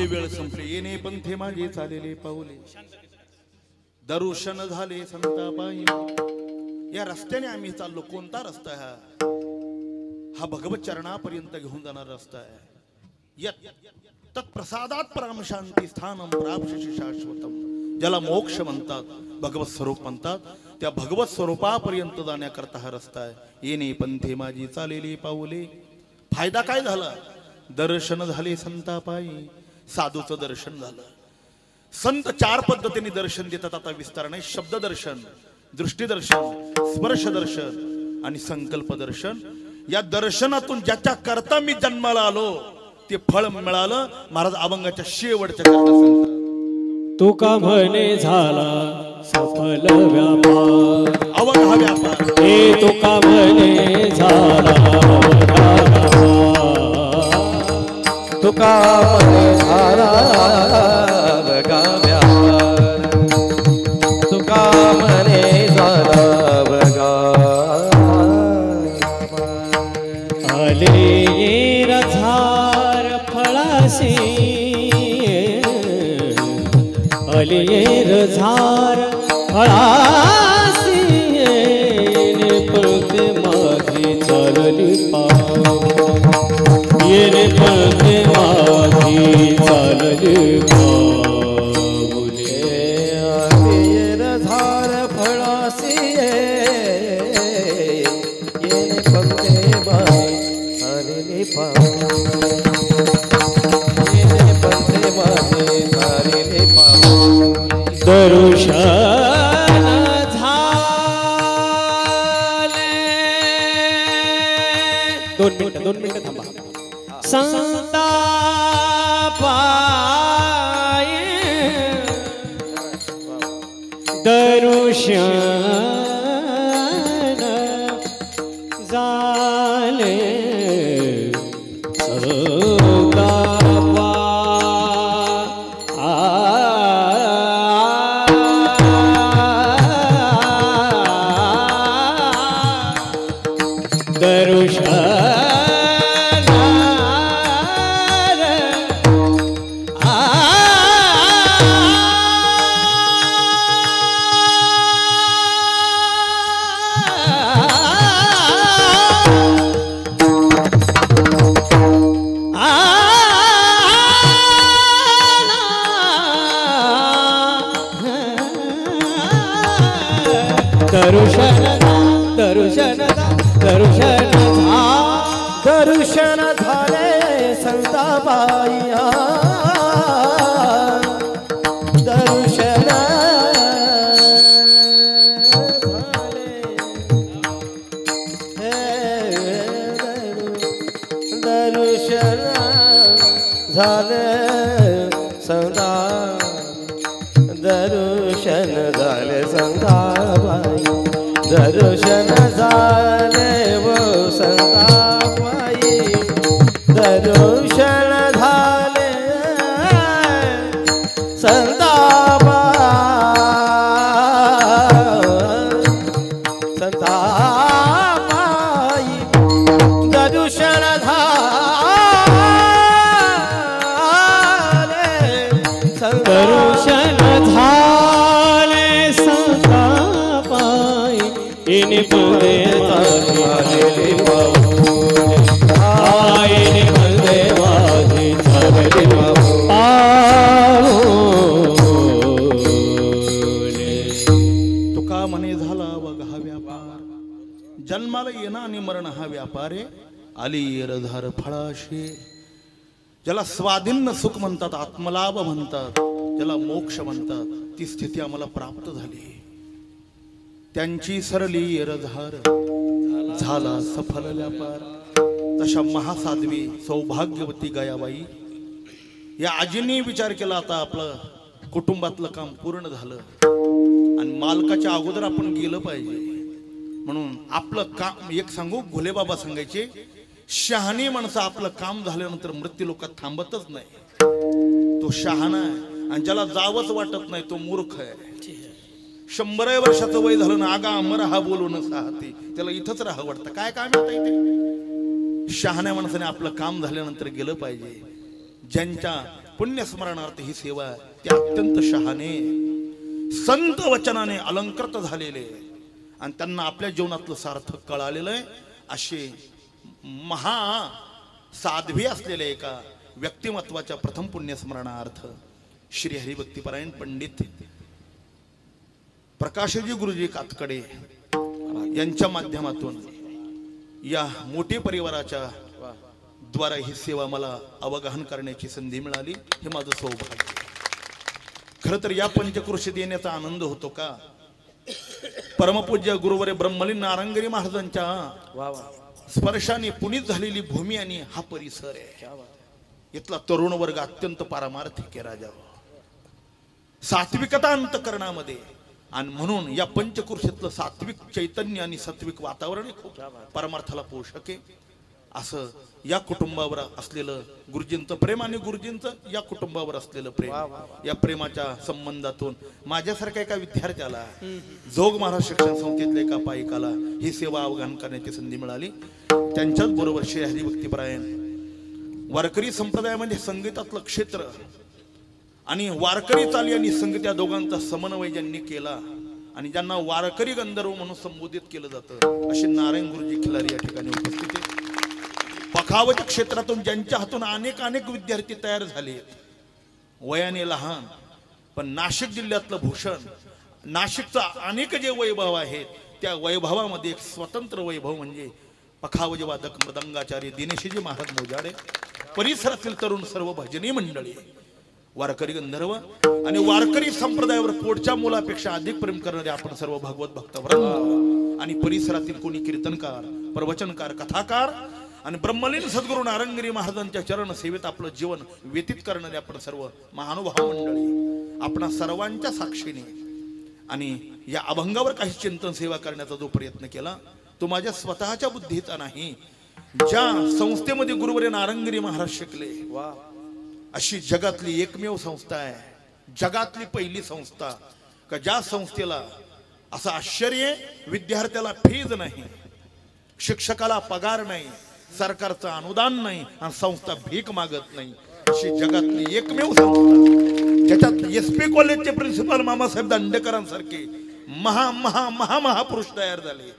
आपली वेळ संपली. येणे पंथे माझे चालेले पाऊले, दर्शन झाले संतापायी. या रस्त्याने आम्ही चाललो. कोणता रस्ता आहे हा? भगवत चरणापर्यंत घेऊन जाणारा रस्ता आहे. तत्प्रसादात परम शांती स्थानम प्राप्स्यसि शाश्वतम, ज्याला मोक्ष म्हणतात, भगवत स्वरूप म्हणतात, त्या भगवत स्वरूपापर्यंत जाण्याकरता हा रस्ता आहे. येणे पंथे माझी चालेली पाऊले. फायदा काय झाला? दर्शन झाले संतापायी. साधूचं दर्शन झालं. संत 4 पद्धतीने दर्शन देतात. आता विस्तार नाही. शब्द दर्शन, दृष्टी दर्शन, स्पर्श दर्शन आणि संकल्प दर्शन. या दर्शनातून ज्याच्या करता मी जन्माला आलो ते फळ मिळालं. महाराज अभंगाच्या शेवटच्या सांगतात, तुका म्हणे झाला सफल व्यापार. अवघा व्यापार. हे तुका म्हणे झाला तुका म्हणे झाला बघा व्यापार. तुका म्हणे झाला बघा. आले रझार फळासी, आले रझार फळासी. पळते माझी चालली पाऊले, येणे पळते माझी चालली पाऊले. आले रझार फळासी, येणे पळते माझी चालली पाऊले. येणे पळते माझी चालली पाऊले. दर्शन झाले. 2 मिनिटं थांबा. संतापायी दर्शन झाले दर्शन झाले संताबाई. दर्शन झाले संता. दर्शन झाले संताबाई. दर्शन झाले वो संताबाई. दर्शन झाले संताबाई. संताबाई दर्शन झाले. दर्शन झाले संतापाई. इने पदे चालले पाऊले, आईने पदे माझे चालले पाऊले. तुका म्हणे झाला बघा हा व्यापार. जन्माला येणं आणि मरण हा व्यापार आहे. आली रधार फळाशी. ज्याला स्वाधीन सुख म्हणतात, आत्मलाभ म्हणतात, ज्याला मोक्ष म्हणतात, ती स्थिती आम्हाला प्राप्त झाली. त्यांची सरली रधार झाला सफल व्यापार. तशा महासाध्वी सौभाग्यवती गयाबाई या आजींनी विचार केला, आता आपलं कुटुंबातलं काम पूर्ण झालं आणि मालकाच्या अगोदर आपण गेलं पाहिजे. म्हणून आपलं काम, एक सांगू, भोलेबाबा सांगायचे, शहाणी माणसं आपलं काम झाल्यानंतर मृत्यू लोकात थांबतच नाही. तो शहाणा आहे. आणि ज्याला जावंच वाटत नाही तो मूर्ख आहे. 100 वर्षाचं वय झालं ना, आगा अमर हा बोलू न साहते, त्याला इथंच राहावं वाटतं. काय काम आहे इथे? शहाण्या माणसाने आपलं काम झाल्यानंतर गेलं पाहिजे. ज्यांच्या पुण्यस्मरणार्थ ही सेवा ते अत्यंत शहाणे संत वचनाने अलंकृत झालेले आणि त्यांना आपल्या जीवनातलं सार्थक कळालेलं आहे असे महा साध्वी असलेले एका व्यक्तिमत्वाच्या प्रथम पुण्यस्मरणार्थ श्री हरिभक्तिपरायण पंडित प्रकाशजी गुरुजी कातकडे यांच्या माध्यमातून या मोठे परिवाराच्या द्वारा ही सेवा मला अवगाहन करण्याची संधी मिळाली हे माझं सौभाग्य. खरं तर या पंचक्रोशीत येण्याचा आनंद होतो का परमपूज्य गुरुवर्य ब्रह्मलीन नारंगरी महाराजांच्या स्पर्शाने पुनीत झालेली भूमी आणि हा परिसर आहे. इथला तरुण वर्ग अत्यंत पारमार्थिक आहे राजा, सात्विकता अंतकरणामध्ये आणि म्हणून या पंचक्रोशीतलं सात्विक चैतन्य आणि सात्विक वातावरण खूप परमार्थाला पोषक आहे. असं या कुटुंबावर असलेलं गुरुजींचं प्रेम आणि गुरुजींचं या कुटुंबावर असलेलं प्रेम, या प्रेमाच्या संबंधातून माझ्यासारख्या एका विद्यार्थ्याला जोग महाराज शिक्षण संस्थेतल्या एका पायिकाला ही सेवा अवगाहन करण्याची संधी मिळाली. त्यांच्याच बरोबर श्री हरिभक्तिपरायण वारकरी संप्रदायामध्ये संगीतातलं क्षेत्र आणि वारकरी चाली आणि संगीत या दोघांचा समन्वय ज्यांनी केला आणि ज्यांना वारकरी गंधर्व म्हणून संबोधित केलं जातं असे नारायण गुरुजी खिलारी या ठिकाणी उपस्थित आहेत. पखावत क्षेत्रातून ज्यांच्या हातून अनेक अनेक विद्यार्थी तयार झाले, वयाने लहान पण नाशिक जिल्ह्यातलं भूषण, नाशिकचा अनेक जे वैभव आहेत त्या वैभवामध्ये एक स्वतंत्र वैभव म्हणजे पखावज वादक मृदंगाचार्य दिनेशजी महाराज मोजाडे, परिसरातील तरुण सर्व भजनी मंडळी, वारकरी गंधर्व आणि वारकरी संप्रदायावर पोटच्या मुलापेक्षा अधिक प्रेम करणारे आपण सर्व भगवत भक्तवृंद आणि परिसरातील कोणी कीर्तनकार, प्रवचनकार, कथाकार आणि ब्रह्मलीन सद्गुरू नारंगरी महाराजांच्या चरण सेवेत आपलं जीवन व्यतीत करणारे आपण सर्व महानुभाव मंडळी, आपणा सर्वांच्या साक्षीने आणि या अभंगावर काही चिंतन सेवा करण्याचा जो प्रयत्न केला तो माझ्या स्वतःच्या बुद्धीचा नाही. ज्या संस्थेमध्ये गुरुवर्य नारंगरी महाराज शिकले अशी जगातली एकमेव संस्था आहे, जगातली पहिली संस्था का ज्या संस्थेला असं आश्चर्य विद्यार्थ्याला फीज नाही, शिक्षकाला पगार नाही, सरकारचं अनुदान नाही आणि संस्था भीक मागत नाही अशी जगातली एकमेव संस्था ज्याच्यात SP कॉलेजचे प्रिन्सिपल मामासाहेब दांडेकरांसारखे महा महा महा महापुरुष तयार झाले.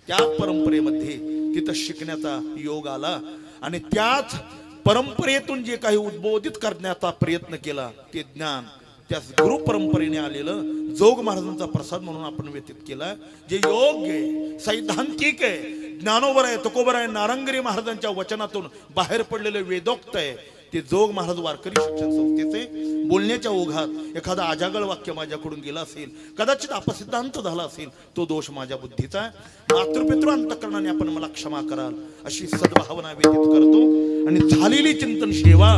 त्या परंपरेमध्ये तिथं शिकण्याचा योग आला आणि त्याच परंपरेतून जे काही उद्बोधित करण्याचा प्रयत्न केला ते ज्ञान त्या गुरु परंपरेने आलेलं जोग महाराजांचा प्रसाद म्हणून आपण व्यतीत केला. जे योग्य आहे, सैद्धांतिक आहे, ज्ञानोबर आहे, तुकोबर आहे, नारंगरी महाराजांच्या वचनातून बाहेर पडलेले वेदोक्त आहे ते जोग महाराज वारकरी शिक्षण संस्थेचे बोलण्याच्या ओघात एखादा अजागळ वाक्य माझ्याकडून गेला असेल, कदाचित अपसिद्धांत झाला असेल, तो दोष माझ्या बुद्धीचा आहे. मातृपितृ अंतःकरणाने आपण मला क्षमा कराल अशी सद्भावना व्यतीत करतो आणि झालेली चिंतन सेवा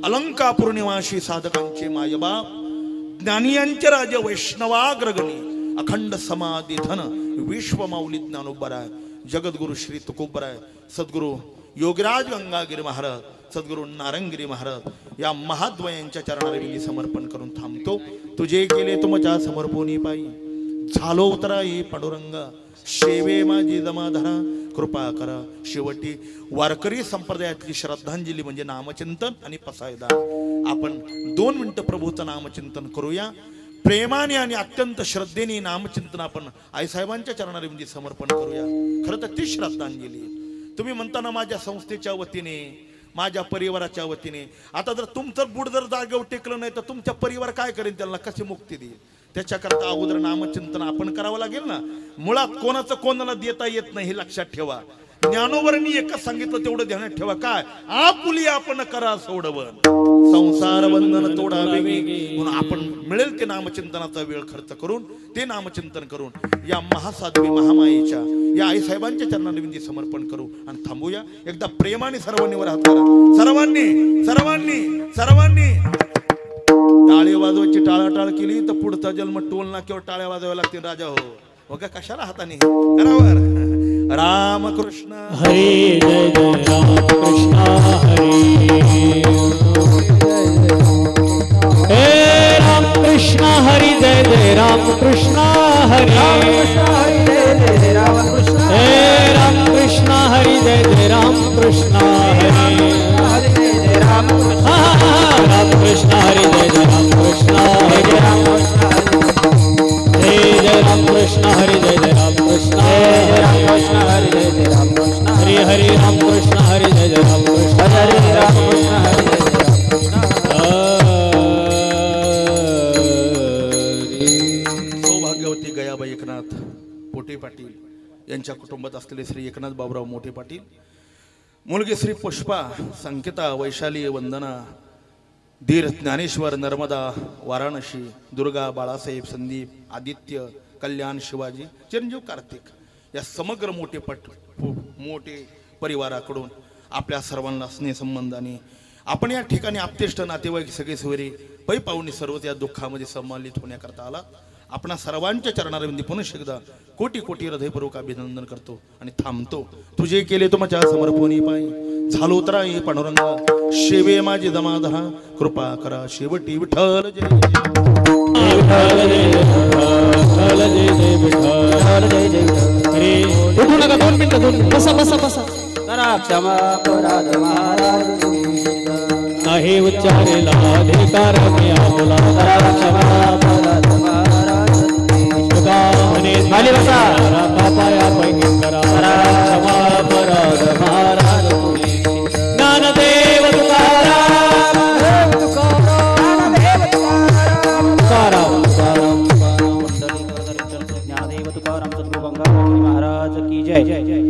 अलंका पूर्णिमाशी साधकांचे मायबाप ज्ञानियांचे राजे वैष्णवाग्रगणी अखंड समाधी धन विश्वमाऊली ज्ञानोबराय जगद्गुरु श्री तुकोबराय सद्गुरु योगराज गंगागिरी महाराज सद्गुरु नारंगिरी महाराज या महाद्वयांच्या चरणाला समर्पण करून थांबतो. तुझे केले तुमच्या समर्पोनी पायी झालो उतरा ये पांडुरंगा शेवे माझी जमाधरा कृपा करा. शेवटी वारकरी संप्रदायातली श्रद्धांजली म्हणजे नामचिंतन आणि पसायदान. आपण 2 मिनिटं प्रभूचं नामचिंतन करूया प्रेमाने आणि अत्यंत श्रद्धेने. नामचिंतन आपण आईसाहेबांच्या चरणाला समर्पण करूया. खरं तर ती श्रद्धांजली तुम्ही म्हणताना माझ्या संस्थेच्या वतीने, माझ्या परिवाराच्या वतीने. आता जर तुमचं बुड जर जागेवर टेकलं नाही तर तुमच्या परिवार काय करेल, त्यांना कशी मुक्ती देईल? त्याच्याकरता अगोदर नामचिंतन आपण करावं लागेल ना. मुळात कोणाचं कोणाला देता येत नाही हे लक्षात ठेवा. ज्ञानोबरांनी एकच सांगितलं तेवढं ध्यानात ठेवा, काय आपुली आपण करा सोडवण संसार बंधन तोडा वेगळी. म्हणून आपण मिळेल ते नामचिंतनाचा वेळ खर्च करून ते नामचिंतन करून या महासाध्वी महामायेच्या या आईसाहेबांच्या चरणाला समर्पण करू आणि थांबूया. एकदा प्रेमाने सर्वांनी वर हात करा. सर्वांनी सर्वांनी सर्वांनी टाळी वाजवायची टाळाटाळ केली तर पुढचा जन्म टोल नाक्यावर टाळ्या वाजवायला लागतील राजा. हो का कशाला हाताने करावर. रामकृष्ण हरे जय जय रामकृष्ण हरे हे रामकृष्ण हरि जय जय रामकृष्ण हरे हे रामकृष्ण हरि जय जय रामकृष्ण हरे रामकृष्ण कुटुंबात असलेले श्री एकनाथ बाबूराव मोठे पाटील, मुलगी श्री पुष्पा, संकेता, वैशाली, वंदना, धीर, ज्ञानेश्वर, नर्मदा, वाराणसी, दुर्गा, बाळासाहेब, संदीप, आदित्य, कल्याण, शिवाजी, चिरंजीव, कार्तिक या समग्र मोठे परिवाराकडून आपल्या सर्वांना स्नेहसंबंधाने आपण या ठिकाणी आपतेष्ट नातेवाईक सगळे सोयरे पै पाहुणे सर्वच या दुःखामध्ये सम्मानित होण्याकरता आला. आपणा सर्वांच्या चरणारविंदी पुन्हा एकदा कोटी कोटी हृदयपूर्वक अभिनंदन करतो आणि थांबतो. तुझे केले तो माझ्या समर्पणी पायी झालो उतरा ये पांडुरंगा, शेवे माझी जमाधरा, कृपा करा शेवटी विठ्ठल जय उठू नका, 2 मिनिटं, बसा बसा बसा. करा क्षमा अपराध महाराज नाही उच्चारेला अधिकार मी आपला. करा क्षमा अपराध महाराज तुका म्हणे खाली बसा. पाया पैकी करा क्षमा अपराध महाराज. ज्ञानदेव तुकाराम, ज्ञानदेव तुकाराम, तुकाराम. ज्ञानदेव तुकाराम सद्गुरु गंगाधर महाराज की जय.